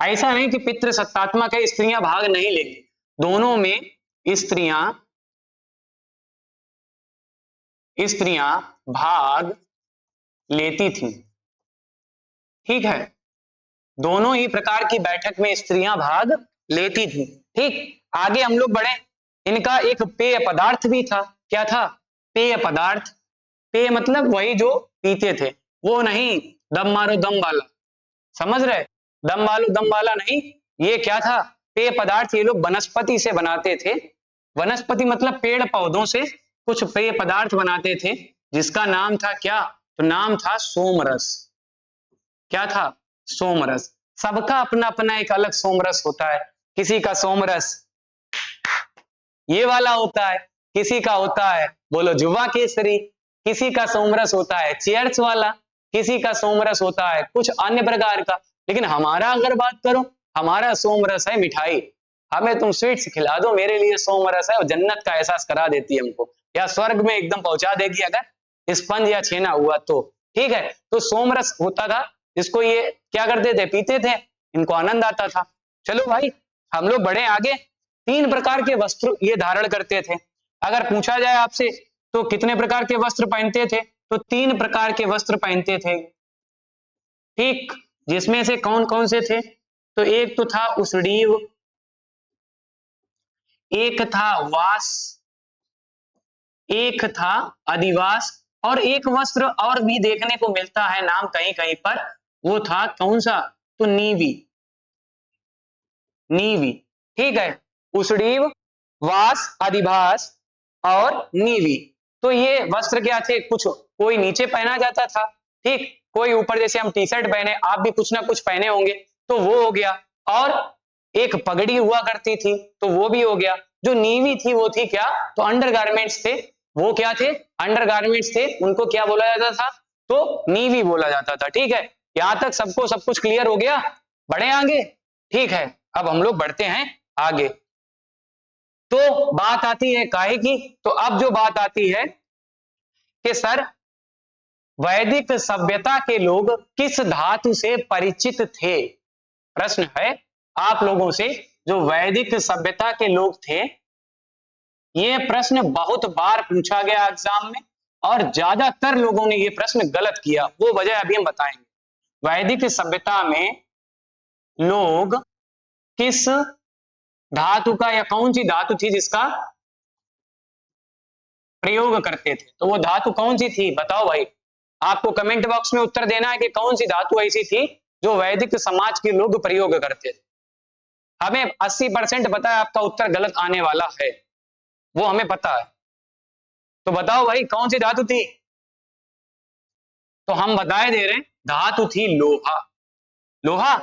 ऐसा नहीं कि पितृसत्तात्मक है स्त्रियां भाग नहीं लेंगी, दोनों में स्त्रियां स्त्रियां भाग लेती थी। ठीक है, दोनों ही प्रकार की बैठक में स्त्रियां भाग लेती थी। ठीक, आगे हम लोग बढ़े। इनका एक पेय पदार्थ भी था। क्या था? पेय पदार्थ। पेय मतलब वही जो पीते थे, वो नहीं दम मारो दम वाला, समझ रहे? दम मारो दम वाला नहीं। ये क्या था? पेय पदार्थ ये लोग वनस्पति से बनाते थे। वनस्पति मतलब पेड़ पौधों से कुछ पेय पदार्थ बनाते थे, जिसका नाम था क्या? तो नाम था सोमरस। क्या था? सोमरस। सबका अपना अपना एक अलग सोमरस होता है। किसी का सोमरस ये वाला होता है, किसी का होता है बोलो जुवा केसरी, किसी का सोमरस होता है चेयर्स वाला, किसी का सोमरस होता है कुछ अन्य प्रकार का। लेकिन हमारा अगर बात करो, हमारा सोमरस है मिठाई। हमें तुम स्वीट्स खिला दो, मेरे लिए सोमरस है और जन्नत का एहसास करा देती है हमको, या स्वर्ग में एकदम पहुंचा देगी अगर स्पंज या छेना हुआ तो। ठीक है, तो सोमरस होता था जिसको ये क्या करते थे? पीते थे, इनको आनंद आता था। चलो भाई हम लोग बढ़े आगे। तीन प्रकार के वस्त्र ये धारण करते थे। अगर पूछा जाए आपसे तो कितने प्रकार के वस्त्र पहनते थे? तो तीन प्रकार के वस्त्र पहनते थे। ठीक, जिसमें से कौन कौन से थे? तो एक तो था उसडीव, एक था वास, एक था अधिवास, और एक वस्त्र और भी देखने को मिलता है नाम कहीं कहीं पर, वो था कौन सा? तो नीवी। नीवी। ठीक है, उसडीव, वास, अधिभास और नीवी। तो ये वस्त्र क्या थे? कुछ कोई नीचे पहना जाता था, ठीक, कोई ऊपर, जैसे हम टी शर्ट पहने, आप भी कुछ ना कुछ पहने होंगे, तो वो हो गया। और एक पगड़ी हुआ करती थी, तो वो भी हो गया। जो नीवी थी वो थी क्या? तो अंडरगारमेंट्स थे। वो क्या थे? अंडरगारमेंट्स थे, उनको क्या बोला जाता था? तो नीवी बोला जाता था। ठीक है, यहां तक सबको सब कुछ क्लियर हो गया? बढ़े आगे? ठीक है, अब हम लोग बढ़ते हैं आगे। तो बात आती है काहे की? तो अब जो बात आती है कि सर वैदिक सभ्यता के लोग किस धातु से परिचित थे? प्रश्न है आप लोगों से जो वैदिक सभ्यता के लोग थे, ये प्रश्न बहुत बार पूछा गया एग्जाम में और ज्यादातर लोगों ने ये प्रश्न गलत किया। वो वजह अभी हम बताएंगे। वैदिक सभ्यता में लोग किस धातु का या कौन सी धातु थी जिसका प्रयोग करते थे? तो वो धातु कौन सी थी बताओ भाई। आपको कमेंट बॉक्स में उत्तर देना है कि कौन सी धातु ऐसी थी जो वैदिक समाज के लोग प्रयोग करते थे। हमें 80% पता है आपका उत्तर गलत आने वाला है, वो हमें पता है। तो बताओ भाई कौन सी धातु थी? तो हम बताए दे रहे हैं, धातु थी लोहा। लोहा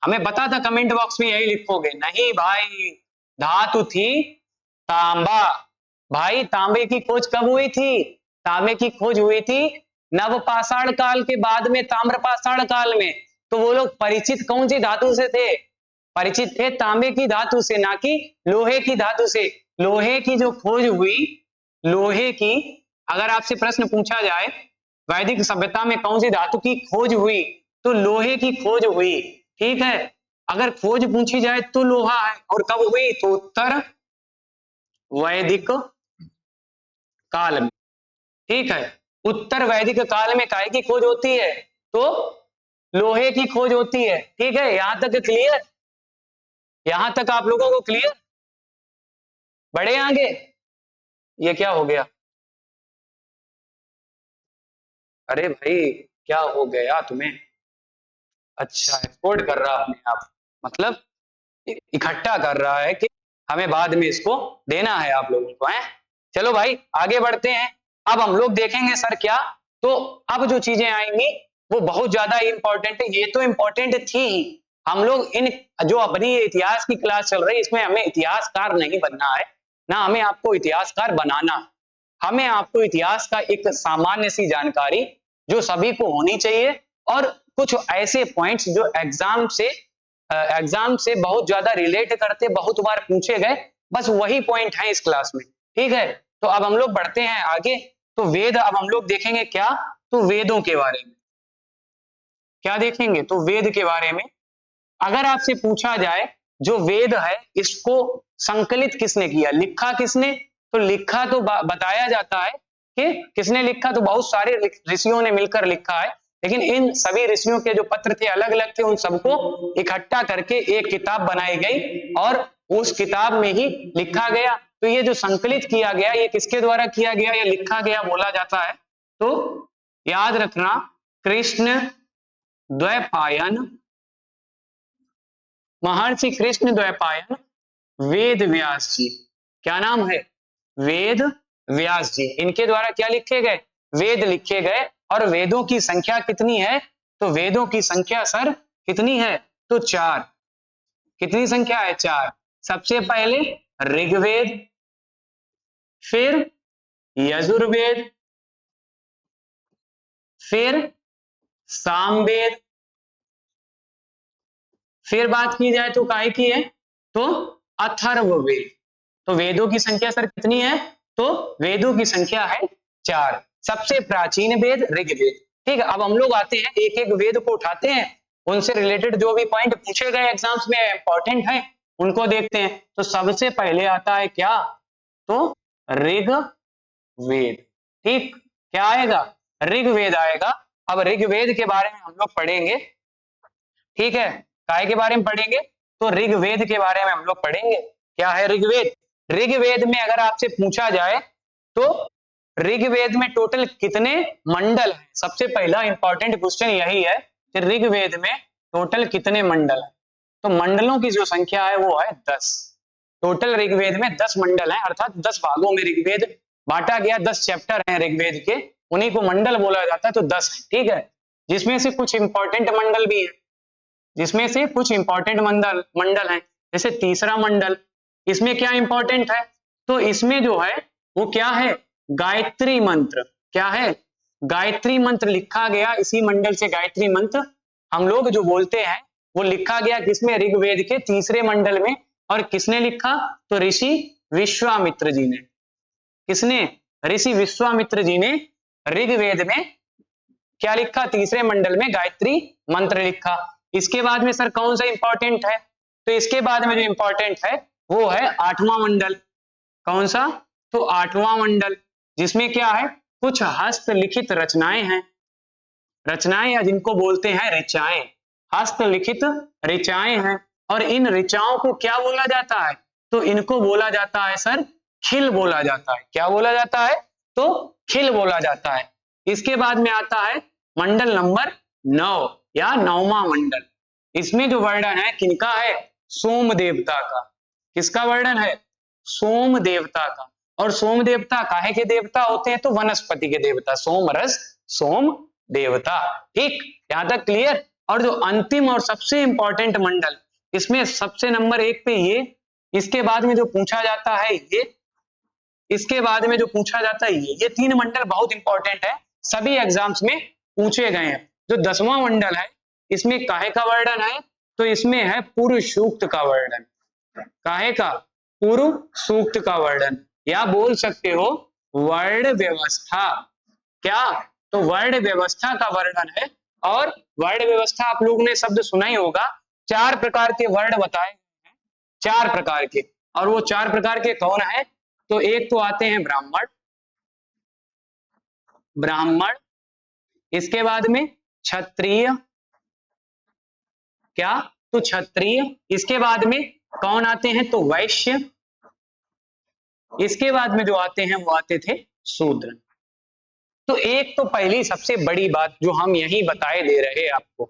हमें पता था, कमेंट बॉक्स में यही लिखोगे। नहीं भाई, धातु थी तांबा। भाई तांबे की खोज कब हुई थी? तांबे की खोज हुई थी नवपाषाण काल के बाद में, ताम्रपाषाण काल में। तो वो लोग परिचित कौन सी धातु से थे? परिचित थे तांबे की धातु से, ना कि लोहे की धातु से। लोहे की जो खोज हुई, लोहे की अगर आपसे प्रश्न पूछा जाए वैदिक सभ्यता में कौन सी धातु की खोज हुई, तो लोहे की खोज हुई। ठीक है, अगर खोज पूछी जाए तो लोहा है। और कब हुई? तो उत्तर वैदिक काल में। ठीक है, उत्तर वैदिक काल में काय की खोज होती है? तो लोहे की खोज होती है। ठीक है, यहां तक क्लियर? यहां तक आप लोगों को क्लियर? बढ़े आगे? ये क्या हो गया? अरे भाई क्या हो गया तुम्हें? अच्छा, एक्सपोर्ट कर रहा अपने आप, मतलब इकट्ठा कर रहा है कि हमें बाद में इसको देना है आप लोगों को, है? चलो भाई आगे बढ़ते हैं। अब हम लोग देखेंगे सर क्या, तो अब जो चीजें आएंगी वो बहुत ज्यादा इंपॉर्टेंट है। ये तो इंपॉर्टेंट थी ही। हम लोग इन जो अपनी इतिहास की क्लास चल रही है इसमें हमें इतिहासकार नहीं बनना है, ना हमें आपको इतिहासकार बनाना। हमें आपको इतिहास का एक सामान्य सी जानकारी जो सभी को होनी चाहिए, और कुछ ऐसे पॉइंट्स जो एग्जाम से बहुत ज्यादा रिलेट करते, बहुत बार पूछे गए, बस वही पॉइंट है इस क्लास में। ठीक है, तो अब हम लोग बढ़ते हैं आगे। तो वेद अब हम लोग देखेंगे क्या, तो वेदों के बारे में क्या देखेंगे, तो वेद के बारे में। अगर आपसे पूछा जाए जो वेद है इसको संकलित किसने किया, लिखा किसने, तो लिखा तो बताया जाता है कि किसने लिखा, तो बहुत सारे ऋषियों ने मिलकर लिखा है। लेकिन इन सभी ऋषियों के जो पत्र थे अलग अलग थे, उन सबको इकट्ठा करके एक किताब बनाई गई और उस किताब में ही लिखा गया। तो ये जो संकलित किया गया ये किसके द्वारा किया गया या लिखा गया बोला जाता है? तो याद रखना, कृष्ण द्वैपायन, महर्षि कृष्ण द्वैपायन वेद व्यास जी। क्या नाम है? वेद व्यास जी। इनके द्वारा क्या लिखे गए? वेद लिखे गए। और वेदों की संख्या कितनी है? तो वेदों की संख्या सर कितनी है? तो 4। कितनी संख्या है? 4। सबसे पहले ऋग्वेद, फिर यजुर्वेद, फिर सामवेद, फिर बात की जाए तो काय की है, तो अथर्ववेद। तो वेदों की संख्या सर कितनी है? तो वेदों की संख्या है 4। सबसे प्राचीन वेद ऋग्वेद। ठीक है, अब हम लोग आते हैं एक एक वेद को उठाते हैं, उनसे रिलेटेड जो भी पॉइंट पूछे गए एग्जाम्स में इंपॉर्टेंट है उनको देखते हैं। तो सबसे पहले आता है क्या, तो ऋग्वेद। ठीक, क्या आएगा? ऋग्वेद आएगा। अब ऋग्वेद के बारे में हम लोग पढ़ेंगे। ठीक है, काय के बारे में पढ़ेंगे? तो ऋग्वेद के बारे में हम लोग पढ़ेंगे। क्या है ऋग्वेद? ऋग्वेद में अगर आपसे पूछा जाए तो ऋग्वेद में टोटल कितने मंडल हैं? सबसे पहला इंपॉर्टेंट क्वेश्चन यही है कि ऋग्वेद में टोटल कितने मंडल हैं? तो मंडलों की जो संख्या है वो है 10। टोटल ऋग्वेद में 10 मंडल हैं, अर्थात 10 भागों में ऋग्वेद बांटा गया। 10 चैप्टर हैं ऋग्वेद के, उन्हीं को मंडल बोला जाता है। तो 10 है। ठीक है, जिसमें से कुछ इंपॉर्टेंट मंडल भी है, जिसमें से कुछ इंपॉर्टेंट मंडल हैं। जैसे तीसरा मंडल, इसमें क्या इंपॉर्टेंट है? तो इसमें जो है वो क्या है? गायत्री मंत्र। क्या है? गायत्री मंत्र लिखा गया। इसी मंडल से गायत्री मंत्र हम लोग जो बोलते हैं वो लिखा गया किसमें? ऋग्वेद के तीसरे मंडल में। और किसने लिखा? तो ऋषि विश्वामित्र जी ने। किसने? ऋषि विश्वामित्र जी ने ऋग्वेद में क्या लिखा? तीसरे मंडल में गायत्री मंत्र लिखा। इसके बाद में सर कौन सा इंपॉर्टेंट है? तो इसके बाद में जो इंपॉर्टेंट है वो है आठवां मंडल। कौन सा? तो आठवां मंडल, जिसमें क्या है, कुछ हस्तलिखित रचनाएं हैं। रचनाएं या जिनको बोलते हैं ऋचाएं, हस्तलिखित ऋचाएं हैं। और इन ऋचाओं को क्या बोला जाता है? तो इनको बोला जाता है सर खिल बोला जाता है। क्या बोला जाता है? तो खिल बोला जाता है। इसके बाद में आता है मंडल नंबर 9 या 9वां मंडल। इसमें जो वर्णन है किनका है? सोम देवता का। किसका वर्णन है? सोम देवता का। और सोम देवता काहे के देवता होते हैं? तो वनस्पति के देवता, सोमरस सोम देवता। ठीक, यहां तक क्लियर। और जो अंतिम और सबसे इंपॉर्टेंट मंडल, इसमें सबसे नंबर 1 पे ये, इसके बाद में जो पूछा जाता है ये, इसके बाद में जो पूछा जाता है ये 3 मंडल बहुत इंपॉर्टेंट है, सभी एग्जाम्स में पूछे गए हैं। जो 10वां मंडल है, इसमें काहे का वर्णन है? तो इसमें है पूर्व सूक्त का वर्णन। काहे का? पूर्व सूक्त का वर्णन, या बोल सकते हो वर्ण व्यवस्था। क्या? तो वर्ण व्यवस्था का वर्णन है। और वर्ण व्यवस्था आप लोग ने शब्द सुना ही होगा। 4 प्रकार के वर्ण बताए हैं, 4 प्रकार के। और वो 4 प्रकार के कौन है? तो एक तो आते हैं ब्राह्मण, ब्राह्मण, इसके बाद में क्षत्रिय, क्या? तो क्षत्रिय। इसके बाद में कौन आते हैं? तो वैश्य। इसके बाद में जो आते हैं वो आते थे शूद्र। तो एक तो पहली सबसे बड़ी बात जो हम यही बताए दे रहे आपको,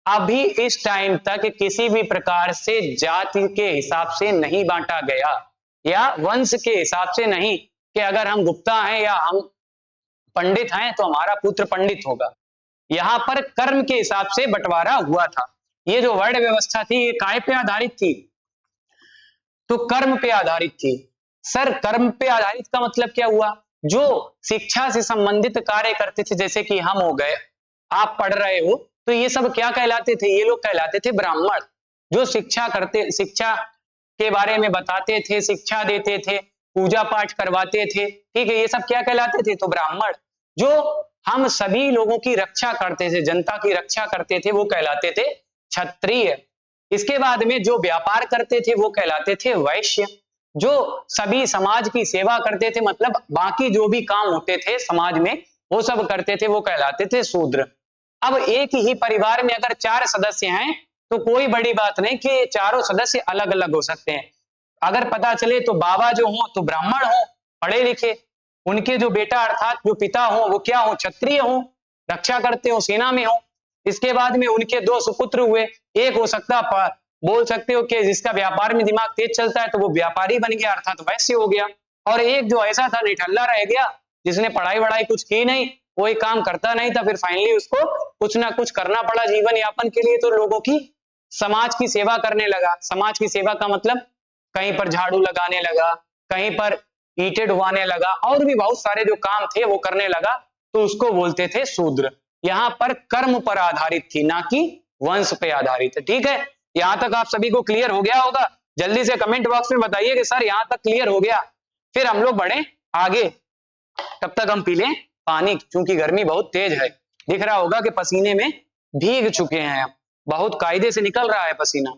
अभी इस टाइम तक किसी भी प्रकार से जाति के हिसाब से नहीं बांटा गया, या वंश के हिसाब से नहीं, कि अगर हम गुप्ता हैं या हम पंडित हैं तो हमारा पुत्र पंडित होगा। यहां पर कर्म के हिसाब से बंटवारा हुआ था। ये जो वर्ण व्यवस्था थी ये काय पे आधारित थी? तो कर्म पे आधारित थी। सर कर्म पे आधारित का मतलब क्या हुआ? जो शिक्षा से संबंधित कार्य करते थे, जैसे कि हम हो गए, आप पढ़ रहे हो, तो ये सब क्या कहलाते थे? ये लोग कहलाते थे ब्राह्मण। जो शिक्षा करते, शिक्षा के बारे में बताते थे, शिक्षा देते थे, पूजा पाठ करवाते थे, ठीक है, ये सब क्या कहलाते थे? तो ब्राह्मण। जो हम सभी लोगों की रक्षा करते थे, जनता की रक्षा करते थे, वो कहलाते थे क्षत्रिय। इसके बाद में जो व्यापार करते थे वो कहलाते थे वैश्य। जो सभी समाज की सेवा करते थे, मतलब बाकी जो भी काम होते थे समाज में वो सब करते थे, वो कहलाते थे शूद्र। अब एक ही परिवार में अगर 4 सदस्य हैं तो कोई बड़ी बात नहीं कि ये चारों सदस्य अलग अलग हो सकते हैं। अगर पता चले तो बाबा जो हो तो ब्राह्मण हो, पढ़े लिखे, उनके जो बेटा अर्थात जो पिता हो वो क्या हो? क्षत्रिय हो, रक्षा करते हो, सेना में हो। इसके बाद में उनके 2 सुपुत्र हुए, एक हो सकता बोल सकते हो कि जिसका व्यापार में दिमाग तेज चलता है तो वो व्यापारी बन गया अर्थात वैश्य हो गया। और एक जो ऐसा था निठल्ला रह गया, जिसने पढ़ाई वढ़ाई कुछ की नहीं, कोई काम करता नहीं था, फिर फाइनली उसको कुछ ना कुछ करना पड़ा जीवन यापन के लिए, तो लोगों की समाज की सेवा करने लगा। समाज की सेवा का मतलब कहीं पर झाड़ू लगाने लगा, कहीं पर ईंटें ढुवाने लगा, और भी बहुत सारे जो काम थे वो करने लगा, तो उसको बोलते थे शूद्र। यहां पर कर्म पर आधारित थी, ना कि वंश पे आधारित। ठीक है, यहां तक आप सभी को क्लियर हो गया होगा? जल्दी से कमेंट बॉक्स में बताइए कि सर यहां तक क्लियर हो गया। फिर हम लोग बढ़े आगे, तब तक हम पी लें पानी, क्योंकि गर्मी बहुत तेज है। दिख रहा होगा कि पसीने में भीग चुके हैं, बहुत कायदे से निकल रहा है पसीना।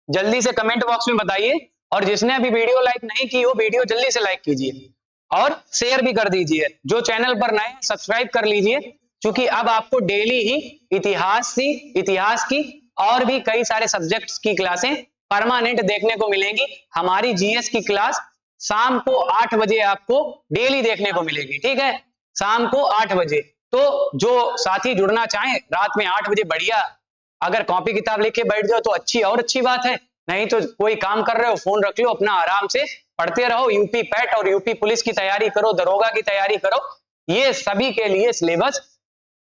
जल्दी से कमेंट बॉक्स में बताइए, और जिसने अभी वीडियो लाइक नहीं की हो वीडियो जल्दी से लाइक कीजिए और शेयर भी कर दीजिए। जो चैनल पर नए सब्सक्राइब कर लीजिए, क्योंकि अब आपको डेली ही इतिहास की और भी कई सारे सब्जेक्ट्स की क्लासें परमानेंट देखने को मिलेंगी। हमारी जीएस की क्लास शाम को 8 बजे आपको डेली देखने को मिलेगी। ठीक है, शाम को 8 बजे। तो जो साथी जुड़ना चाहें रात में 8 बजे, बढ़िया, अगर कॉपी किताब लेके बैठ जाओ तो अच्छी और अच्छी बात है, नहीं तो कोई काम कर रहे हो फोन रख लो, अपना आराम से पढ़ते रहो। यूपी पैट और यूपी पुलिस की तैयारी करो, दरोगा की तैयारी करो, ये सभी के लिए सिलेबस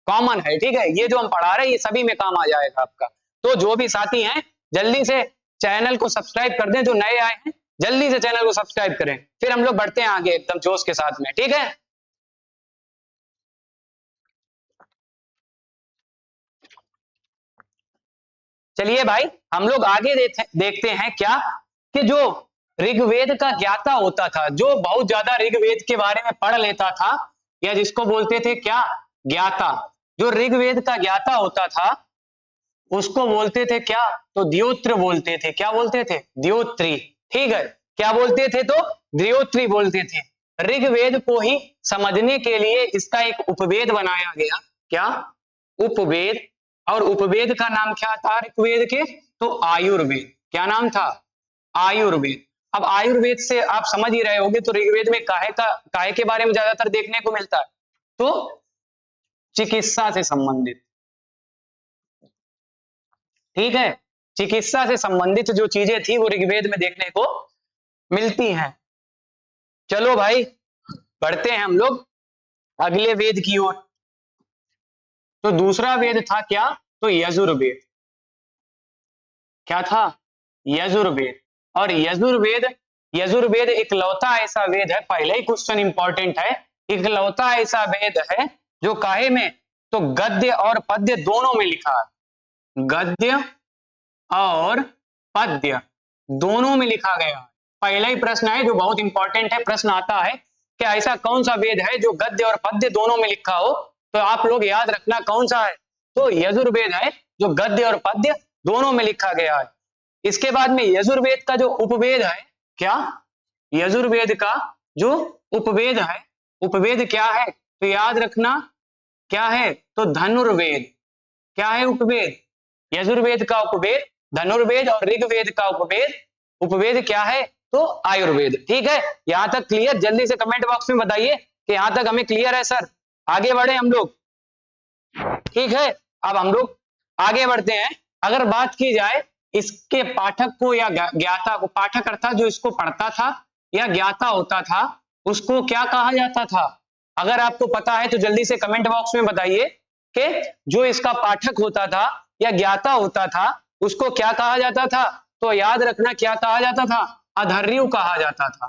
कॉमन है। ठीक है, ये जो हम पढ़ा रहे हैं ये सभी में काम आ जाएगा आपका। तो जो भी साथी हैं जल्दी से चैनल को सब्सक्राइब कर दें, जो नए आए हैं जल्दी से चैनल को सब्सक्राइब करें। फिर हम लोग बढ़ते हैं आगे एकदम जोश के साथ में। ठीक है, चलिए भाई हम लोग आगे देखते हैं क्या, कि जो ऋग्वेद का ज्ञाता होता था, जो बहुत ज्यादा ऋग्वेद के बारे में पढ़ लेता था, या जिसको बोलते थे क्या? ज्ञाता। जो ऋग्वेद का ज्ञाता होता था उसको बोलते थे क्या? तो द्योत्र बोलते थे। क्या बोलते थे? द्योत्री। ठीक है, क्या बोलते थे? तो द्योत्री बोलते थे। ऋग्वेद को ही समझने के लिए इसका एक उपवेद बनाया गया। क्या? उपवेद। और उपवेद का नाम क्या था ऋग्वेद के? तो आयुर्वेद। क्या नाम था? आयुर्वेद। अब आयुर्वेद से आप समझ ही रहे होंगे, तो ऋग्वेद में काहे के बारे में ज्यादातर देखने को मिलता है? तो चिकित्सा से संबंधित। ठीक है, चिकित्सा से संबंधित जो चीजें थी वो ऋग्वेद में देखने को मिलती हैं। चलो भाई, बढ़ते हैं हम लोग अगले वेद की ओर। तो दूसरा वेद था क्या? तो यजुर्वेद। क्या था? यजुर्वेद। और यजुर्वेद, यजुर्वेद इकलौता ऐसा वेद है, पहले ही क्वेश्चन इंपॉर्टेंट है, इकलौता ऐसा वेद है जो काहे में? तो गद्य और पद्य दोनों में लिखा है। गद्य और पद्य दोनों में लिखा गया है। पहला ही प्रश्न है जो बहुत इंपॉर्टेंट है, प्रश्न आता है कि ऐसा कौन सा वेद है जो गद्य और पद्य दोनों में लिखा हो? तो आप लोग याद रखना कौन सा है? तो यजुर्वेद है जो गद्य और पद्य दोनों में लिखा गया है। इसके बाद में यजुर्वेद का जो उपवेद है, क्या? यजुर्वेद का जो उपवेद है, उपवेद क्या है? तो याद रखना क्या है? तो धनुर्वेद। क्या है उपवेद? यजुर्वेद का उपवेद धनुर्वेद, और ऋग्वेद का उपवेद, उपवेद क्या है? तो आयुर्वेद। ठीक है, यहां तक क्लियर? जल्दी से कमेंट बॉक्स में बताइए कि यहां तक हमें क्लियर है सर। आगे बढ़े हम लोग। ठीक है, अब हम लोग आगे बढ़ते हैं। अगर बात की जाए इसके पाठक को या ज्ञाता को, पाठक अर्थात जो इसको पढ़ता था या ज्ञाता होता था, उसको क्या कहा जाता था? अगर आपको पता है तो जल्दी से कमेंट बॉक्स में बताइए कि जो इसका पाठक होता था या ज्ञाता होता था उसको क्या कहा जाता था? तो याद रखना क्या कहा जाता था? अधर्यु कहा जाता था।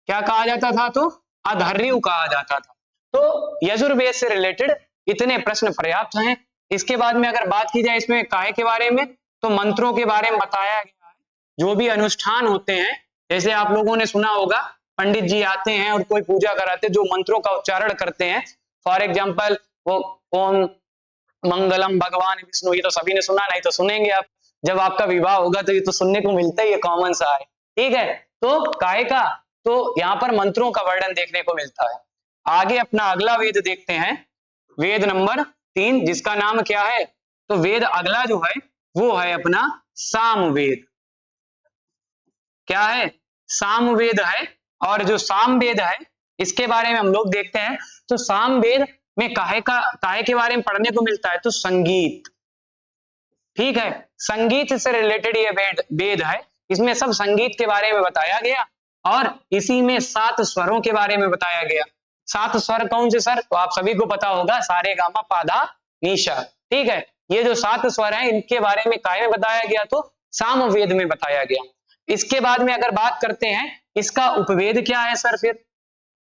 क्या कहा जाता था? तो अधर्यु कहा जाता था। तो यजुर्वेद से रिलेटेड इतने प्रश्न पर्याप्त हैं। इसके बाद में अगर बात की जाए इसमें काहे के बारे में, तो मंत्रों के बारे में बताया गया है। जो भी अनुष्ठान होते हैं, जैसे आप लोगों ने सुना होगा पंडित जी आते हैं और कोई पूजा कराते, जो मंत्रों का उच्चारण करते हैं, फॉर एग्जाम्पल वो ओम मंगलम भगवान विष्णु, ये तो सभी ने सुना, नहीं तो सुनेंगे आप। जब आपका विवाह होगा तो ये तो सुनने को मिलता ही है, कॉमन सा है। ठीक है, तो काहे का? तो यहाँ पर मंत्रों का वर्णन देखने को मिलता है। आगे अपना अगला वेद देखते हैं, वेद नंबर 3, जिसका नाम क्या है? तो वेद अगला जो है वो है अपना सामवेद। क्या है? सामवेद है। और जो सामवेद है इसके बारे में हम लोग देखते हैं। तो सामवेद में काहे के बारे में पढ़ने को मिलता है? तो संगीत। ठीक है, संगीत से रिलेटेड ये वेद है। इसमें सब संगीत के बारे में बताया गया, और इसी में 7 स्वरों के बारे में बताया गया। 7 स्वर कौन से सर? तो आप सभी को पता होगा, सारे गामा पाधा निशा। ठीक है, ये जो 7 स्वर हैं इनके बारे में काहे में बताया गया? तो सामवेद में बताया गया। इसके बाद में अगर बात करते हैं इसका उपवेद क्या है सर? फिर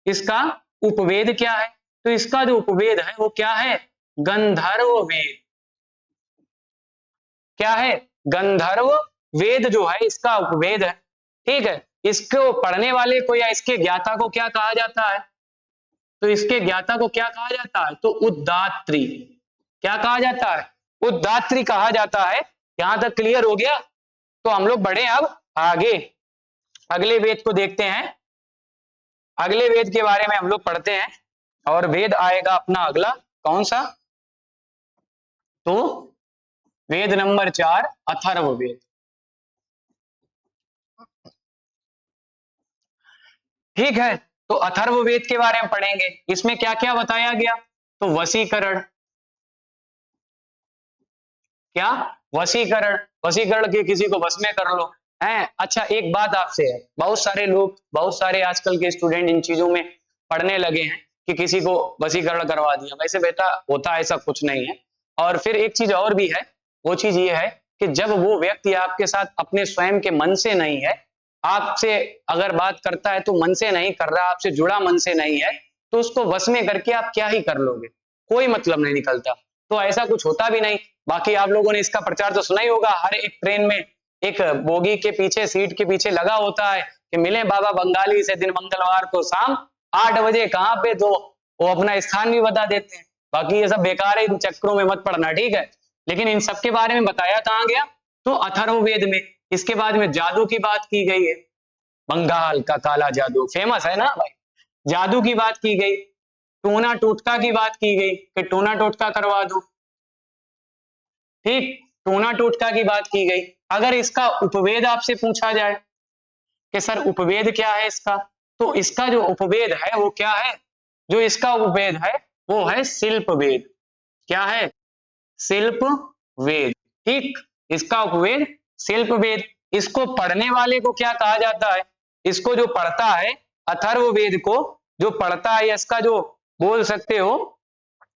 इसका उपवेद क्या है? तो इसका जो उपवेद है वो क्या है? गंधर्व वेद। क्या है? गंधर्व वेद जो है इसका उपवेद है। ठीक है, इसको पढ़ने वाले को या इसके ज्ञाता को क्या कहा जाता है? तो इसके ज्ञाता को क्या कहा जाता है? तो उद्दात्री। क्या कहा जाता है? उद्दात्री कहा जाता है। यहां तक क्लियर हो गया? तो हम लोग बढ़े अब आगे, अगले वेद को देखते हैं। अगले वेद के बारे में हम लोग पढ़ते हैं, और वेद आएगा अपना अगला कौन सा? तो वेद नंबर 4 अथर्ववेद। ठीक है, तो अथर्ववेद के बारे में पढ़ेंगे। इसमें क्या क्या बताया गया? तो वशीकरण। क्या? वशीकरण। वशीकरण के किसी को वश में कर लो है। अच्छा, एक बात आपसे है, बहुत सारे लोग, बहुत सारे आजकल के स्टूडेंट इन चीजों में पढ़ने लगे हैं कि किसी को वशीकरण करवा दिया। वैसे बेटा होता ऐसा कुछ नहीं है। और फिर एक चीज और भी है, वो चीज ये है कि जब वो व्यक्ति आपके साथ अपने स्वयं के मन से नहीं है, आपसे अगर बात करता है तो मन से नहीं कर रहा, आपसे जुड़ा मन से नहीं है, तो उसको वश में करके आप क्या ही कर लोगे? कोई मतलब नहीं निकलता। तो ऐसा कुछ होता भी नहीं। बाकी आप लोगों ने इसका प्रचार तो सुना ही होगा, हर एक ट्रेन में एक बोगी के पीछे, सीट के पीछे लगा होता है कि मिले बाबा बंगाली से दिन मंगलवार को शाम 8 बजे कहां पे, तो वो अपना स्थान भी बता देते हैं। बाकी ये सब बेकार है, इन चक्करों में मत पड़ना। ठीक है, लेकिन इन सब के बारे में बताया कहाँ गया? तो अथर्ववेद में। इसके बाद में जादू की बात की गई है, बंगाल का काला जादू फेमस है ना भाई, जादू की बात की गई, टूना टोटका की बात की गई कि टूना टोटका करवा दो, ठीक, टूना टोटका की बात की गई। अगर इसका उपवेद आपसे पूछा जाए कि सर उपवेद क्या है इसका, तो इसका जो उपवेद है वो क्या है? जो इसका उपवेद है वो है शिल्प वेद। क्या है? शिल्प वेद, ठीक, इसका उपवेद शिल्प वेद। इसको पढ़ने वाले को क्या कहा जाता है? इसको जो पढ़ता है अथर्ववेद को, जो पढ़ता है इसका जो बोल सकते हो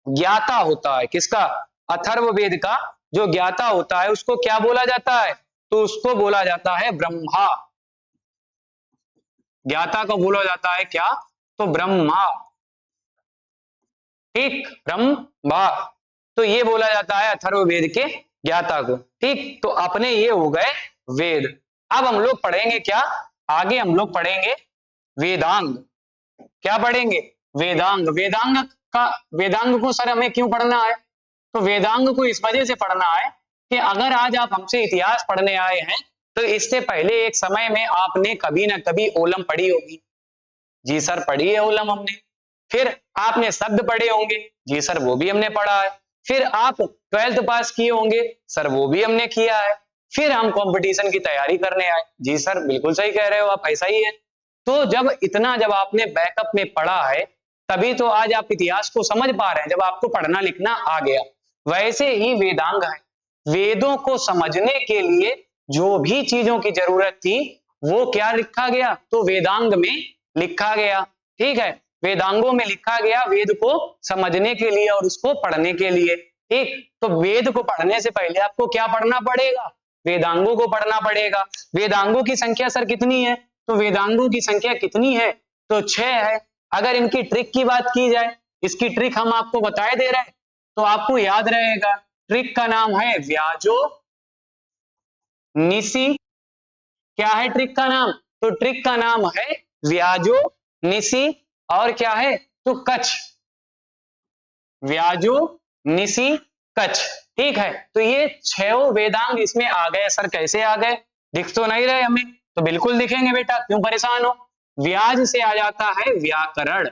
ज्ञाता होता है, किसका? अथर्ववेद का जो ज्ञाता होता है उसको क्या बोला जाता है? तो उसको बोला जाता है ब्रह्मा। ज्ञाता को बोला जाता है क्या? तो ब्रह्मा, ठीक, ब्रह्मा। तो ये बोला जाता है अथर्ववेद के ज्ञाता को, ठीक। तो अपने ये हो गए वेद। अब हम लोग पढ़ेंगे क्या? आगे हम लोग पढ़ेंगे वेदांग। क्या पढ़ेंगे? वेदांग। वेदांग का, वेदांग को सर हमें क्यों पढ़ना है? तो वेदांग को इस वजह से पढ़ना है कि अगर आज आप हमसे इतिहास पढ़ने आए हैं तो इससे पहले एक समय में आपने कभी ना कभी ओलम पढ़ी होगी। जी सर पढ़ी है ओलम हमने। फिर आपने शब्द पढ़े होंगे। जी सर वो भी हमने पढ़ा है। फिर आप 12th पास किए होंगे। सर वो भी हमने किया है। फिर हम कंपटीशन की तैयारी करने आए। जी सर बिल्कुल सही कह रहे हो आप, ऐसा ही है। तो जब आपने बैकअप में पढ़ा है तभी तो आज आप इतिहास को समझ पा रहे हैं, जब आपको पढ़ना लिखना आ गया। वैसे ही वेदांग है, वेदों को समझने के लिए जो भी चीजों की जरूरत थी वो क्या लिखा गया? तो वेदांग में लिखा गया, ठीक है। वेदांगों में लिखा गया वेद को समझने के लिए और उसको पढ़ने के लिए, ठीक। तो वेद को पढ़ने से पहले आपको क्या पढ़ना पड़ेगा? वेदांगों को पढ़ना पड़ेगा। वेदांगों की संख्या सर कितनी है? तो वेदांगों की संख्या कितनी है? तो 6 है। अगर इनकी ट्रिक की बात की जाए, इसकी ट्रिक हम आपको बताए दे रहे हैं तो आपको याद रहेगा। ट्रिक का नाम है व्याजो निसी। क्या है ट्रिक का नाम? तो ट्रिक का नाम है व्याजो निसी और क्या है? तो कच्छ, व्याजो निसी कच्छ, ठीक है। तो ये 6 वेदांग इसमें आ गए। सर कैसे आ गए? दिख तो नहीं रहे हमें? तो बिल्कुल दिखेंगे बेटा, क्यों परेशान हो। व्याज से आ जाता है व्याकरण।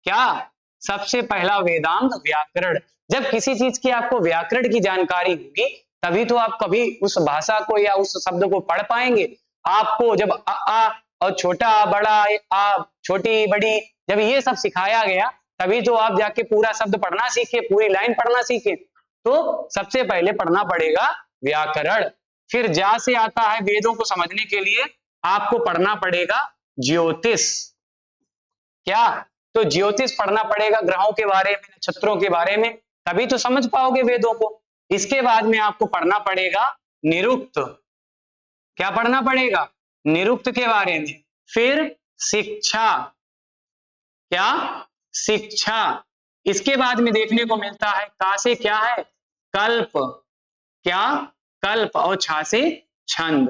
क्या? सबसे पहला वेदांग व्याकरण। जब किसी चीज की आपको व्याकरण की जानकारी होगी तभी तो आप कभी उस भाषा को या उस शब्द को पढ़ पाएंगे। आपको जब आ और छोटा बड़ा आ, छोटी बड़ी, जब ये सब सिखाया गया तभी तो आप जाके पूरा शब्द पढ़ना सीखे, पूरी लाइन पढ़ना सीखे। तो सबसे पहले पढ़ना पड़ेगा व्याकरण। फिर जा से आता है वेदों को समझने के लिए आपको पढ़ना पड़ेगा ज्योतिष। क्या? तो ज्योतिष पढ़ना पड़ेगा, ग्रहों के बारे में, नक्षत्रों के बारे में, तभी तो समझ पाओगे वेदों को। इसके बाद में आपको पढ़ना पड़ेगा निरुक्त। क्या पढ़ना पड़ेगा? निरुक्त के बारे में। फिर शिक्षा। क्या? शिक्षा। इसके बाद में देखने को मिलता है का से क्या है? कल्प। क्या? कल्प। और छा से छंद,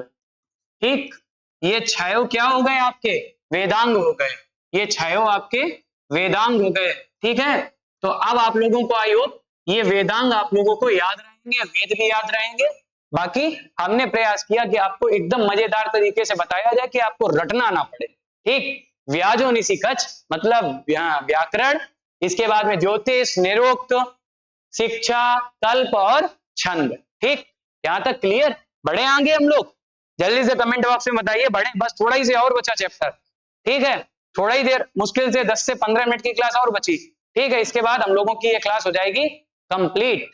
ठीक। ये 6 क्या हो गए आपके? वेदांग हो गए। ये 6 आपके वेदांग हो गए, ठीक है। तो अब आप लोगों को आई होप ये वेदांग आप लोगों को याद रहेंगे, वेद भी याद रहेंगे। बाकी हमने प्रयास किया कि आपको एकदम मजेदार तरीके से बताया जाए कि आपको रटना ना पड़े, ठीक। व्याजो निसी कच्छ मतलब व्याकरण, इसके बाद में ज्योतिष, निरुक्त, शिक्षा, कल्प और छंद, ठीक। यहां तक क्लियर? बढ़े आगे हम लोग? जल्दी से कमेंट बॉक्स में बताइए बढ़े। बस थोड़ा ही से और बचा चैप्टर, ठीक है। थोड़ा ही देर, मुश्किल से 10 से 15 मिनट की क्लास और बची, ठीक है। इसके बाद हम लोगों की ये क्लास हो जाएगी कंप्लीट।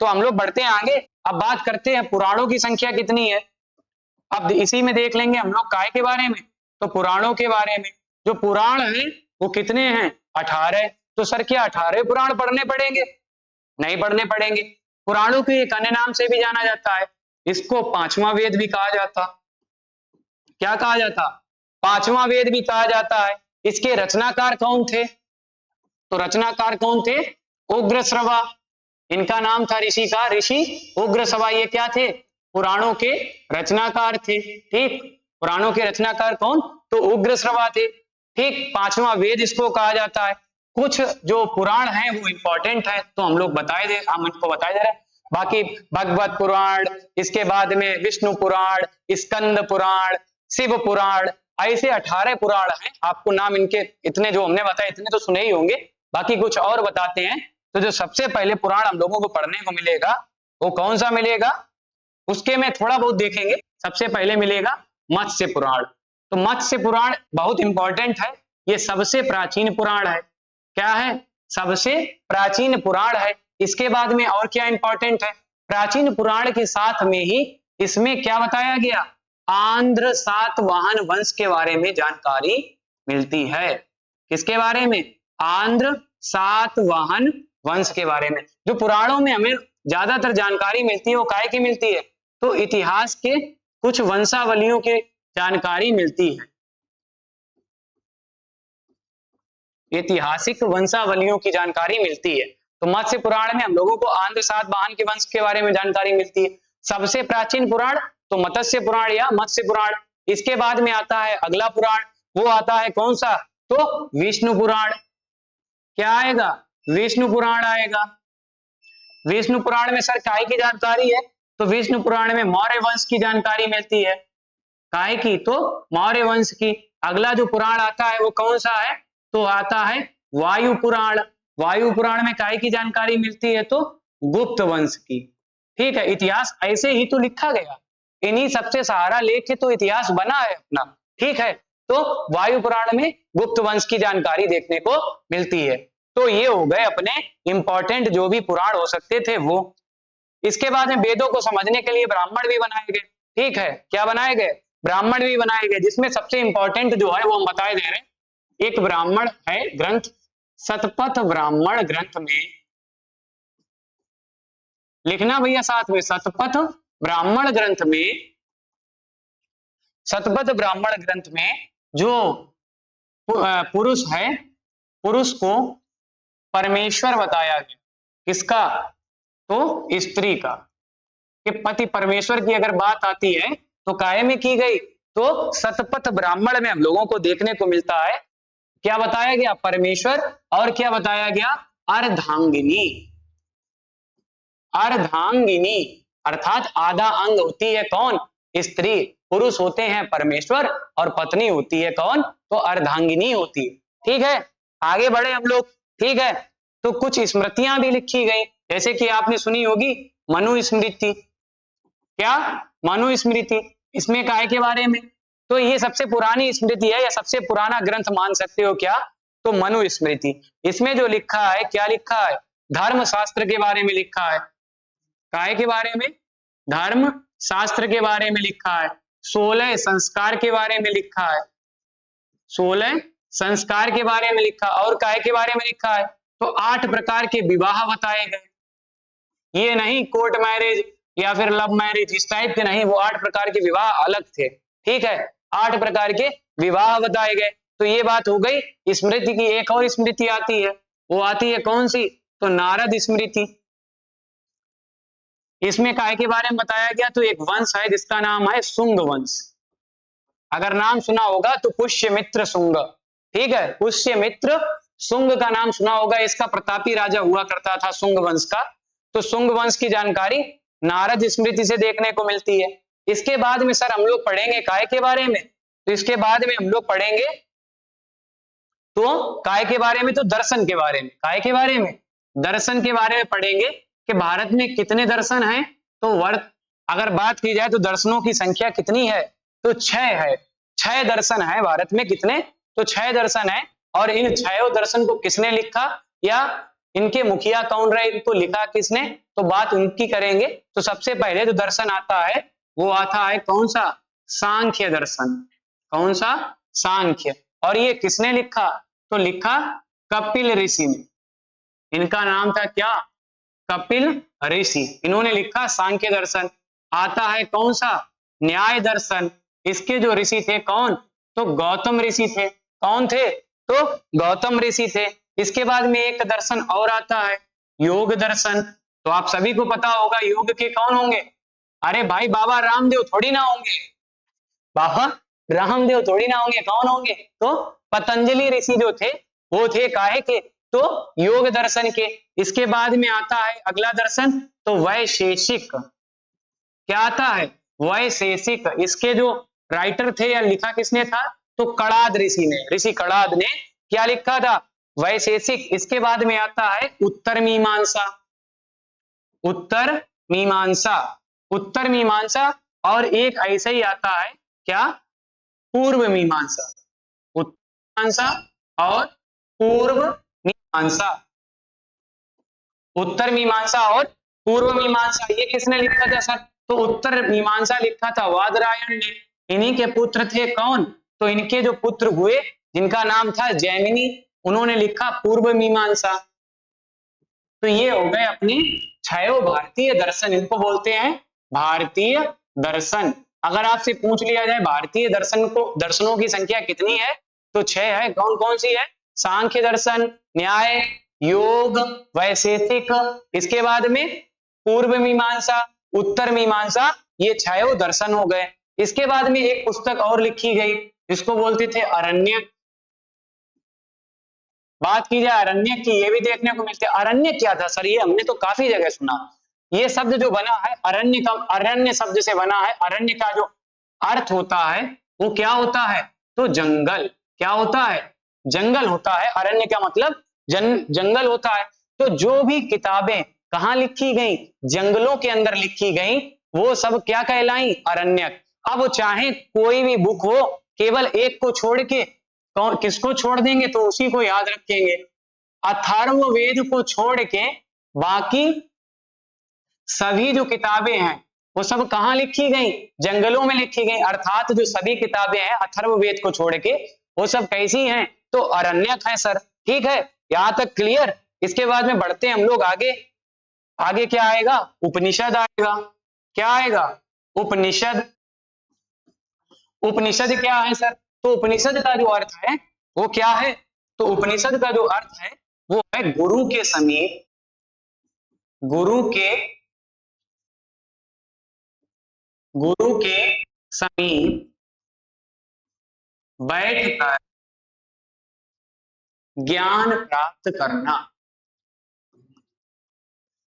तो हम लोग बढ़ते हैं आगे। अब बात करते हैं पुराणों की संख्या कितनी है। अब इसी में देख लेंगे हम लोग काय के बारे में, तो पुराणों के बारे में। जो पुराण है वो कितने हैं? 18। तो सर क्या 18 पुराण पढ़ने पड़ेंगे? नहीं पढ़ने पड़ेंगे। पुराणों को एक अन्य नाम से भी जाना जाता है, इसको 5वां वेद भी कहा जाता। क्या कहा जाता? 5वां वेद भी कहा जाता है। इसके रचनाकार कौन थे? तो रचनाकार कौन थे? उग्रश्रवा। इनका नाम था ऋषि का, ऋषि उग्रश्रवा। ये क्या थे? पुराणों के रचनाकार थे, ठीक। पुराणों के रचनाकार कौन? तो उग्रश्रवा थे, ठीक। 5वां वेद इसको कहा जाता है। कुछ जो पुराण है वो इंपॉर्टेंट है तो हम लोग हम इनको बताए दे रहे हैं। बाकी भगवत पुराण, इसके बाद में विष्णु पुराण, स्कंद पुराण, शिव पुराण, ऐसे 18 पुराण हैं। आपको नाम इनके इतने जो हमने बताए इतने तो सुने ही होंगे, बाकी कुछ और बताते हैं। तो जो सबसे पहले पुराण हम लोगों को पढ़ने को मिलेगा वो कौन सा मिलेगा, उसके में थोड़ा बहुत देखेंगे। सबसे पहले मिलेगा मत्स्य पुराण। तो मत्स्य पुराण बहुत इंपॉर्टेंट है, ये सबसे प्राचीन पुराण है। क्या है? सबसे प्राचीन पुराण है। इसके बाद में और क्या इंपॉर्टेंट है, प्राचीन पुराण के साथ में ही इसमें क्या बताया गया, आंध्र सातवाहन वंश के बारे में जानकारी मिलती है। किसके बारे में? आंध्र सातवाहन वंश के बारे में। जो पुराणों में हमें ज्यादातर जानकारी मिलती है वो काहे की मिलती है, तो इतिहास के कुछ वंशावलियों की जानकारी मिलती है, ऐतिहासिक वंशावलियों की जानकारी मिलती है। तो मत्स्य पुराण में हम लोगों को आंध्र सातवाहन के वंश के बारे में जानकारी मिलती है। सबसे प्राचीन पुराण तो मत्स्य पुराण या मत्स्य पुराण। इसके बाद में आता है अगला पुराण, वो आता है कौन सा, तो विष्णु पुराण। क्या आएगा? विष्णु पुराण आएगा। विष्णु पुराण में सर काय की जानकारी है, तो विष्णु पुराण में मौर्य वंश की जानकारी मिलती है। काय की? तो मौर्य वंश की। अगला जो पुराण आता है वो कौन सा है, तो आता है वायु पुराण। वायु पुराण में काय की जानकारी मिलती है, तो गुप्त वंश की। ठीक है, इतिहास ऐसे ही तो लिखा गया, इन्हीं सबसे सहारा लेके तो इतिहास बना है अपना। ठीक है, तो वायु पुराण में गुप्त वंश की जानकारी देखने को मिलती है। तो ये हो गए अपने इंपॉर्टेंट जो भी पुराण हो सकते थे वो। इसके बाद में वेदों को समझने के लिए ब्राह्मण भी बनाए गए। ठीक है, क्या बनाए गए? ब्राह्मण भी बनाए गए, जिसमें सबसे इंपॉर्टेंट जो है वो हम बताए दे रहे हैं। एक ब्राह्मण है ग्रंथ शतपथ ब्राह्मण ग्रंथ में, लिखना भैया साथ में, शतपथ ब्राह्मण ग्रंथ में, शतपथ ब्राह्मण ग्रंथ में जो पुरुष है, पुरुष को परमेश्वर बताया गया। किसका? तो स्त्री का। कि पति परमेश्वर की अगर बात आती है तो काहे में की गई, तो शतपथ ब्राह्मण में हम लोगों को देखने को मिलता है। क्या बताया गया? परमेश्वर। और क्या बताया गया? अर्धांगिनी। अर्धांगिनी अर्थात आधा अंग होती है कौन? स्त्री। पुरुष होते हैं परमेश्वर और पत्नी होती है कौन? तो अर्धांगिनी होती है। ठीक है, आगे बढ़े हम लोग। ठीक है, तो कुछ स्मृतियां भी लिखी गई, जैसे कि आपने सुनी होगी मनु स्मृति। क्या? मनु स्मृति। इसमें काय के बारे में, तो ये सबसे पुरानी स्मृति है या सबसे पुराना ग्रंथ मान सकते हो क्या, तो मनु स्मृति। इसमें जो लिखा है, क्या लिखा है? धर्म शास्त्र के बारे में लिखा है। काय के बारे में? धर्म शास्त्र के बारे में लिखा है। 16 संस्कार के बारे में लिखा है। 16 संस्कार के बारे में लिखा। और काय के बारे में लिखा है, तो 8 प्रकार के विवाह बताए गए। ये नहीं कोर्ट मैरिज या फिर लव मैरिज इस टाइप के नहीं, वो 8 प्रकार के विवाह अलग थे। ठीक है, 8 प्रकार के विवाह बताए गए। तो ये बात हो गई स्मृति की। एक और स्मृति आती है, वो आती है कौन सी, तो नारद स्मृति। इसमें काय के बारे में बताया गया, तो एक वंश है जिसका नाम है शुंग वंश। अगर नाम सुना होगा तो पुष्यमित्र शुंग। ठीक है, पुष्यमित्र शुंग का नाम सुना होगा, इसका प्रतापी राजा हुआ करता था शुंग वंश का। तो शुंग वंश की जानकारी नारद स्मृति से देखने को मिलती है। इसके बाद में सर हम लोग पढ़ेंगे काय के बारे में, तो इसके बाद में हम लोग पढ़ेंगे तो काय के बारे में, तो दर्शन के बारे में। काय के बारे में? दर्शन के बारे में पढ़ेंगे कि भारत में कितने दर्शन हैं। तो वर्ग अगर बात की जाए तो दर्शनों की संख्या कितनी है, तो 6 है। 6 दर्शन है भारत में। कितने? तो 6 दर्शन है। और इन 6 दर्शन को किसने लिखा या इनके मुखिया कौन रहे, इनको लिखा किसने, तो बात उनकी करेंगे। तो सबसे पहले जो दर्शन आता है वो आता है कौन सा, सांख्य दर्शन। कौन सा? सांख्य। और ये किसने लिखा, तो लिखा कपिल ऋषि ने। इनका नाम था क्या, कपिल ऋषि। इन्होंने लिखा सांख्य दर्शन। आता है कौन सा, न्याय दर्शन। इसके जो ऋषि थे कौन, तो गौतम ऋषि थे। कौन थे, तो गौतम ऋषि थे। इसके बाद में एक दर्शन और आता है योग दर्शन। तो आप सभी को पता होगा योग के कौन होंगे, अरे भाई बाबा रामदेव थोड़ी ना होंगे, बाबा रामदेव थोड़ी ना होंगे। कौन होंगे, तो पतंजलि ऋषि जो थे वो थे काहे के, तो योग दर्शन के। इसके बाद में आता है अगला दर्शन, तो वैशेषिक। क्या आता है? वैशेषिक। इसके जो राइटर थे या लिखा किसने था? तो कणाद ऋषि ने, ऋषि कणाद ने क्या लिखा था? वैशेषिक। इसके बाद में आता है उत्तर मीमांसा। उत्तर मीमांसा, उत्तर मीमांसा। और एक ऐसे ही आता है क्या? पूर्व मीमांसा। उत्तर मीमांसा और पूर्व मीमांसा। उत्तर मीमांसा और पूर्व मीमांसा ये किसने लिखा था सर? तो उत्तर मीमांसा लिखा था वादरायण ने। इन्हीं के पुत्र थे कौन? तो इनके जो पुत्र हुए जिनका नाम था जैमिनी, उन्होंने लिखा पूर्व मीमांसा। तो ये हो गए अपने छह भारतीय दर्शन, इनको बोलते हैं भारतीय दर्शन। अगर आपसे पूछ लिया जाए भारतीय दर्शन को, दर्शनों की संख्या कितनी है, तो 6 है। कौन कौन सी है? सांख्य दर्शन, न्याय, योग, वैशेषिक, इसके बाद में पूर्व मीमांसा, उत्तर मीमांसा, ये 6 दर्शन हो गए। इसके बाद में एक पुस्तक और लिखी गई जिसको बोलते थे अरण्यक। बात की जाए अरण्यक की, ये भी देखने को मिलते हैं। अरण्यक क्या था सर? ये हमने तो काफी जगह सुना। ये शब्द जो बना है अरण्य का, अरण्य शब्द से बना है। अरण्य का जो अर्थ होता है वो क्या होता है? तो जंगल। क्या होता है? जंगल होता है। अरण्य का मतलब जंगल होता है। तो जो भी किताबें कहाँ लिखी गई? जंगलों के अंदर लिखी गई, वो सब क्या कहलाई? अरण्यक। अब चाहे कोई भी बुक हो, केवल एक को छोड़ के किसको छोड़ देंगे? तो उसी को याद रखेंगे। अथर्ववेद को छोड़ के बाकी सभी जो किताबें हैं वो सब कहाँ लिखी गई? जंगलों में लिखी गई। अर्थात जो सभी किताबें हैं अथर्ववेद को छोड़ के वो सब कैसी हैं? तो अरण्यक है सर। ठीक है, यहां तक क्लियर। इसके बाद में बढ़ते हैं हम लोग आगे। आगे क्या आएगा? उपनिषद आएगा। क्या आएगा? उपनिषद। उपनिषद क्या है सर? तो उपनिषद का जो अर्थ है वो क्या है? तो उपनिषद का जो अर्थ है वो है गुरु के समीप, गुरु के, गुरु के समीप बैठकर ज्ञान प्राप्त करना।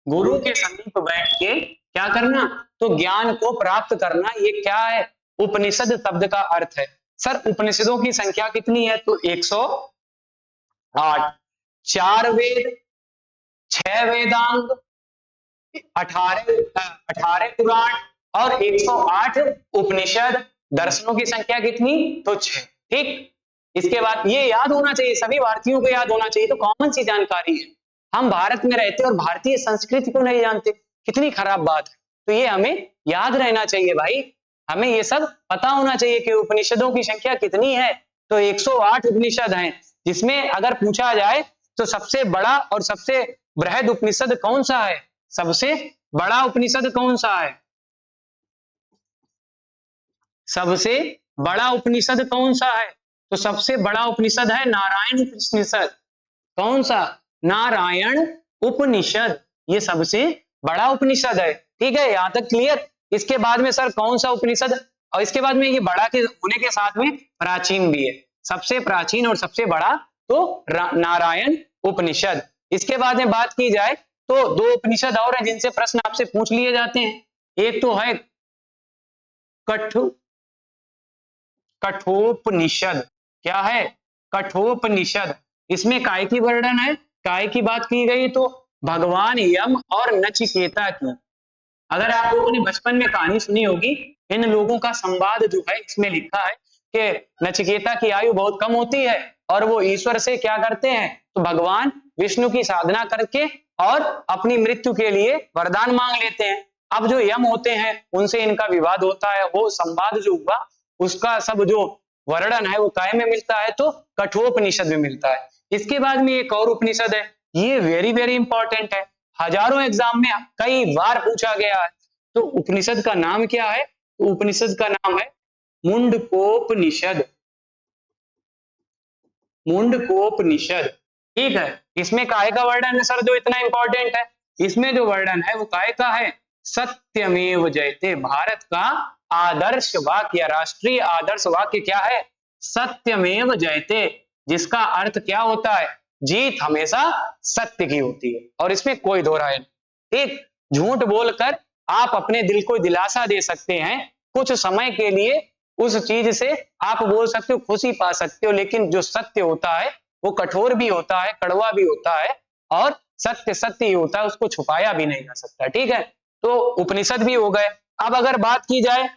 गुरु के समीप बैठ के क्या करना? तो ज्ञान को प्राप्त करना। ये क्या है? उपनिषद शब्द का अर्थ है। सर उपनिषदों की संख्या कितनी है? तो 108। 4 वेद, 6 वेदांग, 18 पुराण और 108 उपनिषद। दर्शनों की संख्या कितनी? तो 6। ठीक, इसके बाद ये याद होना चाहिए, सभी भारतीयों को याद होना चाहिए। तो कॉमन सी जानकारी है। हम भारत में रहते और भारतीय संस्कृति को नहीं जानते, कितनी खराब बात है। तो ये हमें याद रहना चाहिए भाई, हमें ये सब पता होना चाहिए कि उपनिषदों की संख्या कितनी है। तो 108 उपनिषद हैं, जिसमें अगर पूछा जाए तो सबसे बड़ा और सबसे बृहद उपनिषद कौन सा है? सबसे बड़ा उपनिषद कौन सा है? सबसे बड़ा उपनिषद कौन सा है? तो सबसे बड़ा उपनिषद है नारायण उपनिषद। कौन सा? नारायण उपनिषद। ये सबसे बड़ा उपनिषद है। ठीक है, यहां तक क्लियर। इसके बाद में सर कौन सा उपनिषद? और इसके बाद में ये बड़ा के होने के साथ में प्राचीन भी है। सबसे प्राचीन और सबसे बड़ा तो नारायण उपनिषद। इसके बाद में बात की जाए तो 2 उपनिषद और हैं जिनसे प्रश्न आपसे पूछ लिए जाते हैं। एक तो है कठोपनिषद। क्या है? कठोपनिषद। इसमें काय की वर्णन है? काय की बात की गई तो भगवान यम और नचिकेता की। अगर आप लोगों ने बचपन में कहानी सुनी होगी, इन लोगों का संवाद जो है इसमें लिखा है कि नचिकेता की आयु बहुत कम होती है और वो ईश्वर से क्या करते हैं? तो भगवान विष्णु की साधना करके और अपनी मृत्यु के लिए वरदान मांग लेते हैं। अब जो यम होते हैं उनसे इनका विवाद होता है। वो संवाद जो हुआ उसका सब जो वर्णन है वो काय में मिलता है? तो कठोपनिषद में मिलता है। इसके बाद में एक और उपनिषद है, ये वेरी वेरी इंपॉर्टेंट है, हजारों एग्जाम में कई बार पूछा गया है। तो उपनिषद का नाम क्या है? तो उपनिषद का नाम है मुंडकोपनिषद। मुंडकोपनिषद। ठीक है, इसमें काय का वर्णन है सर जो इतना इंपॉर्टेंट है? इसमें जो वर्णन है वो काय का है? सत्यमेव जयते। भारत का आदर्श वाक्य, राष्ट्रीय आदर्श वाक्य क्या है? सत्यमेव जयते, जिसका अर्थ क्या होता है? जीत हमेशा सत्य की होती है और इसमें कोई दो राय नहीं। ठीक, झूठ बोलकर आप अपने दिल को दिलासा दे सकते हैं, कुछ समय के लिए उस चीज से आप बोल सकते हो, खुशी पा सकते हो, लेकिन जो सत्य होता है वो कठोर भी होता है, कड़वा भी होता है और सत्य सत्य ही होता है, उसको छुपाया भी नहीं जा सकता। ठीक है, तो उपनिषद भी हो गए। अब अगर बात की जाए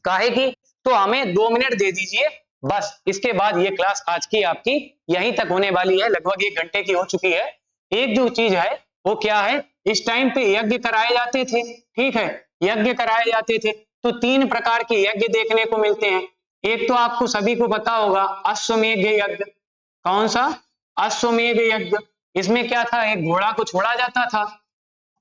काहे की, तो हमें 2 मिनट दे दीजिए बस, इसके बाद ये क्लास आज की आपकी यहीं तक होने वाली है, लगभग 1 घंटे की हो चुकी है। एक जो चीज है वो क्या है, इस टाइम पे यज्ञ कराए जाते थे। ठीक है, यज्ञ कराए जाते थे तो 3 प्रकार के यज्ञ देखने को मिलते हैं। एक तो आपको सभी को पता होगा अश्वमेध यज्ञ। कौन सा? अश्वमेध यज्ञ। इसमें क्या था, एक घोड़ा को छोड़ा जाता था।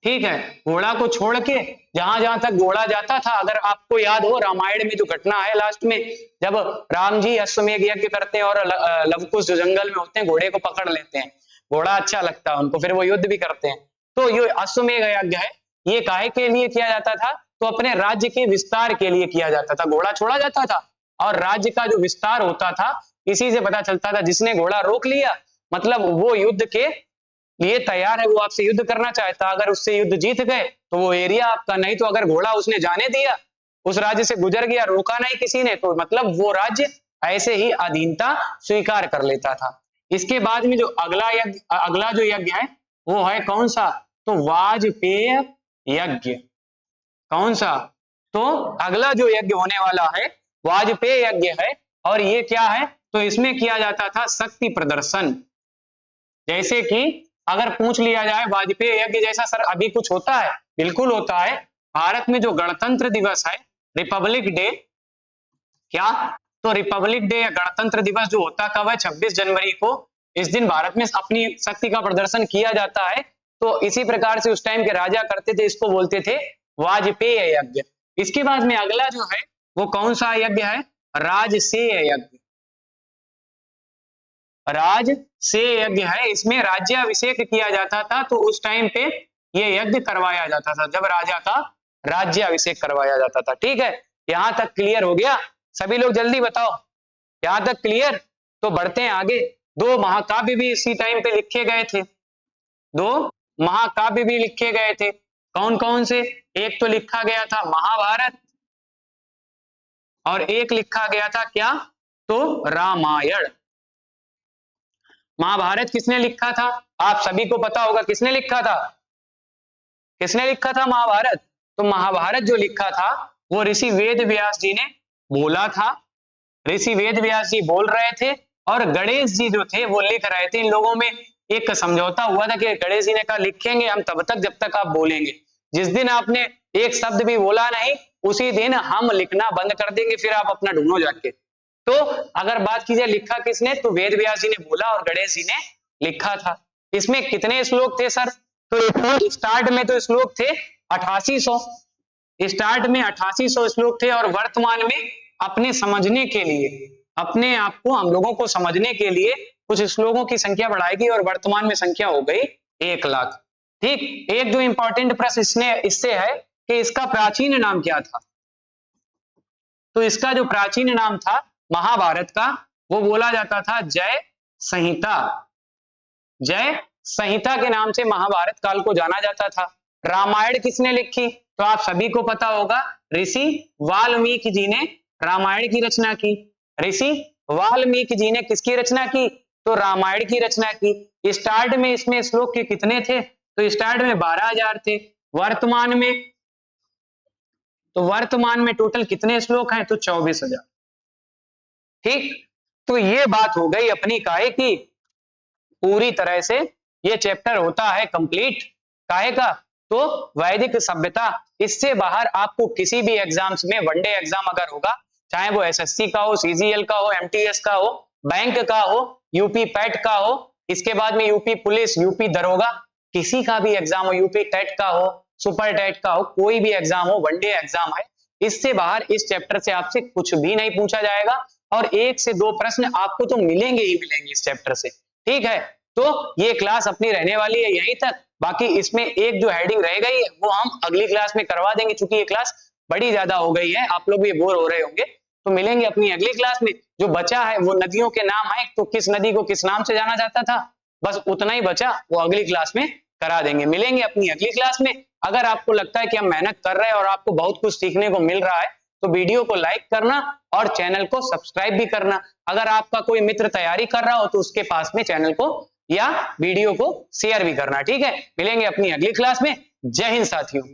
ठीक है, घोड़ा को छोड़ के जहां जहां तक घोड़ा जाता था, अगर आपको याद हो रामायण में जो घटना है लास्ट में, जब राम जी अश्वमेध यज्ञ करते हैं और लवकुश जो जंगल में होते हैं घोड़े को पकड़ लेते हैं, घोड़ा अच्छा लगता है उनको, फिर वो युद्ध भी करते हैं। तो ये अश्वमेध यज्ञ है, ये काहे के लिए किया जाता था, तो अपने राज्य के विस्तार के लिए किया जाता था। घोड़ा छोड़ा जाता था और राज्य का जो विस्तार होता था, इसी से पता चलता था जिसने घोड़ा रोक लिया मतलब वो युद्ध के लिए तैयार है, वो आपसे युद्ध करना चाहता। अगर उससे युद्ध जीत गए तो वो एरिया आपका, नहीं तो अगर घोड़ा उसने जाने दिया, उस राज्य से गुजर गया, रोका नहीं किसी ने, तो मतलब वो राज्य ऐसे ही अधीनता स्वीकार कर लेता था। इसके बाद में जो अगला जो यज्ञ है वो है कौन सा, तो वाजपेय यज्ञ। कौन सा? तो अगला जो यज्ञ होने वाला है वाजपेय यज्ञ है, और ये क्या है, तो इसमें किया जाता था शक्ति प्रदर्शन। जैसे कि अगर पूछ लिया जाए वाजपेयी यज्ञ जैसा सर अभी कुछ होता है, बिल्कुल होता है। भारत में जो गणतंत्र दिवस है, रिपब्लिक डे, क्या, तो रिपब्लिक डे या गणतंत्र दिवस जो होता कब है, 26 जनवरी को। इस दिन भारत में अपनी शक्ति का प्रदर्शन किया जाता है। तो इसी प्रकार से उस टाइम के राजा करते थे, इसको बोलते थे वाजपेयी यज्ञ। इसके बाद में अगला जो है वो कौन सा यज्ञ है, राजसेय यज्ञ। राजसेय यज्ञ है, इसमें राज्याभिषेक किया जाता था, तो उस टाइम पे ये यज्ञ करवाया जाता था जब राजा का राज्याभिषेक करवाया जाता था। ठीक है, यहां तक क्लियर हो गया? सभी लोग जल्दी बताओ, यहां तक क्लियर? तो बढ़ते हैं आगे। 2 महाकाव्य भी इसी टाइम पे लिखे गए थे, 2 महाकाव्य भी लिखे गए थे। कौन कौन से? एक तो लिखा गया था महाभारत और एक लिखा गया था क्या, तो रामायण। महाभारत किसने लिखा था, आप सभी को पता होगा किसने लिखा था, किसने लिखा था महाभारत? तो महाभारत जो लिखा था वो ऋषि वेद व्यास जी ने बोला था। ऋषि वेद व्यास जी बोल रहे थे और गणेश जी जो थे वो लिख रहे थे। इन लोगों में एक समझौता हुआ था कि गणेश जी ने कहा लिखेंगे हम तब तक जब तक आप बोलेंगे, जिस दिन आपने एक शब्द भी बोला नहीं उसी दिन हम लिखना बंद कर देंगे, फिर आप अपना ढूंढो जाके। तो अगर बात की जाए लिखा किसने, तो वेद व्यास जी ने बोला और गणेश जी ने लिखा था। इसमें कितने श्लोक थे सर, तो स्टार्ट में तो श्लोक थे 8800, स्टार्ट में 8800 श्लोक थे, और वर्तमान में अपने समझने के लिए, अपने आप को हम लोगों को समझने के लिए कुछ श्लोकों की संख्या बढ़ाएगी और वर्तमान में संख्या हो गई 1 लाख। ठीक, एक जो इंपॉर्टेंट प्रश्न इससे है कि इसका प्राचीन नाम क्या था, तो इसका जो प्राचीन नाम था महाभारत का वो बोला जाता था जय संहिता। जय संहिता के नाम से महाभारत काल को जाना जाता था। रामायण किसने लिखी, तो आप सभी को पता होगा ऋषि वाल्मीकि जी ने रामायण की रचना की। ऋषि वाल्मीकि जी ने किसकी रचना की, तो रामायण की रचना की। स्टार्ट में इसमें श्लोक के कितने थे, तो स्टार्ट में 12,000 थे। वर्तमान में टोटल कितने श्लोक हैं, तो 24,000। ठीक, तो ये बात हो गई अपनी काहे की, पूरी तरह से ये चैप्टर होता है कंप्लीट काहे का, तो वैदिक सभ्यता। इससे बाहर आपको किसी भी एग्जाम्स में वनडे एग्जाम अगर होगा, चाहे वो एसएससी का हो, सीजीएल का हो, एमटीएस का हो, बैंक का हो, यूपी पैट का हो, इसके बाद में यूपी पुलिस, यूपी दरोगा, किसी का भी एग्जाम हो, यूपी टेट का हो, सुपर टेट का हो, कोई भी एग्जाम हो, वनडे एग्जाम है। इससे बाहर इस चैप्टर से आपसे कुछ भी नहीं पूछा जाएगा और 1 से 2 प्रश्न आपको तो मिलेंगे ही मिलेंगे इस चैप्टर से। ठीक है, तो ये क्लास अपनी रहने वाली है यहीं तक। बाकी इसमें एक जो हेडिंग रह गई है वो हम अगली क्लास में करवा देंगे, क्योंकि ये क्लास बड़ी ज्यादा हो गई है, आप लोग भी बोर हो रहे होंगे। तो मिलेंगे अपनी अगली क्लास में। जो बचा है वो नदियों के नाम है, तो किस नदी को किस नाम से जाना जाता था, बस उतना ही बचा, वो अगली क्लास में करा देंगे। मिलेंगे अपनी अगली क्लास में। अगर आपको लगता है कि हम मेहनत कर रहे हैं और आपको बहुत कुछ सीखने को मिल रहा है तो वीडियो को लाइक करना और चैनल को सब्सक्राइब भी करना। अगर आपका कोई मित्र तैयारी कर रहा हो तो उसके पास में चैनल को या वीडियो को शेयर भी करना। ठीक है, मिलेंगे अपनी अगली क्लास में। जय हिंद साथियों।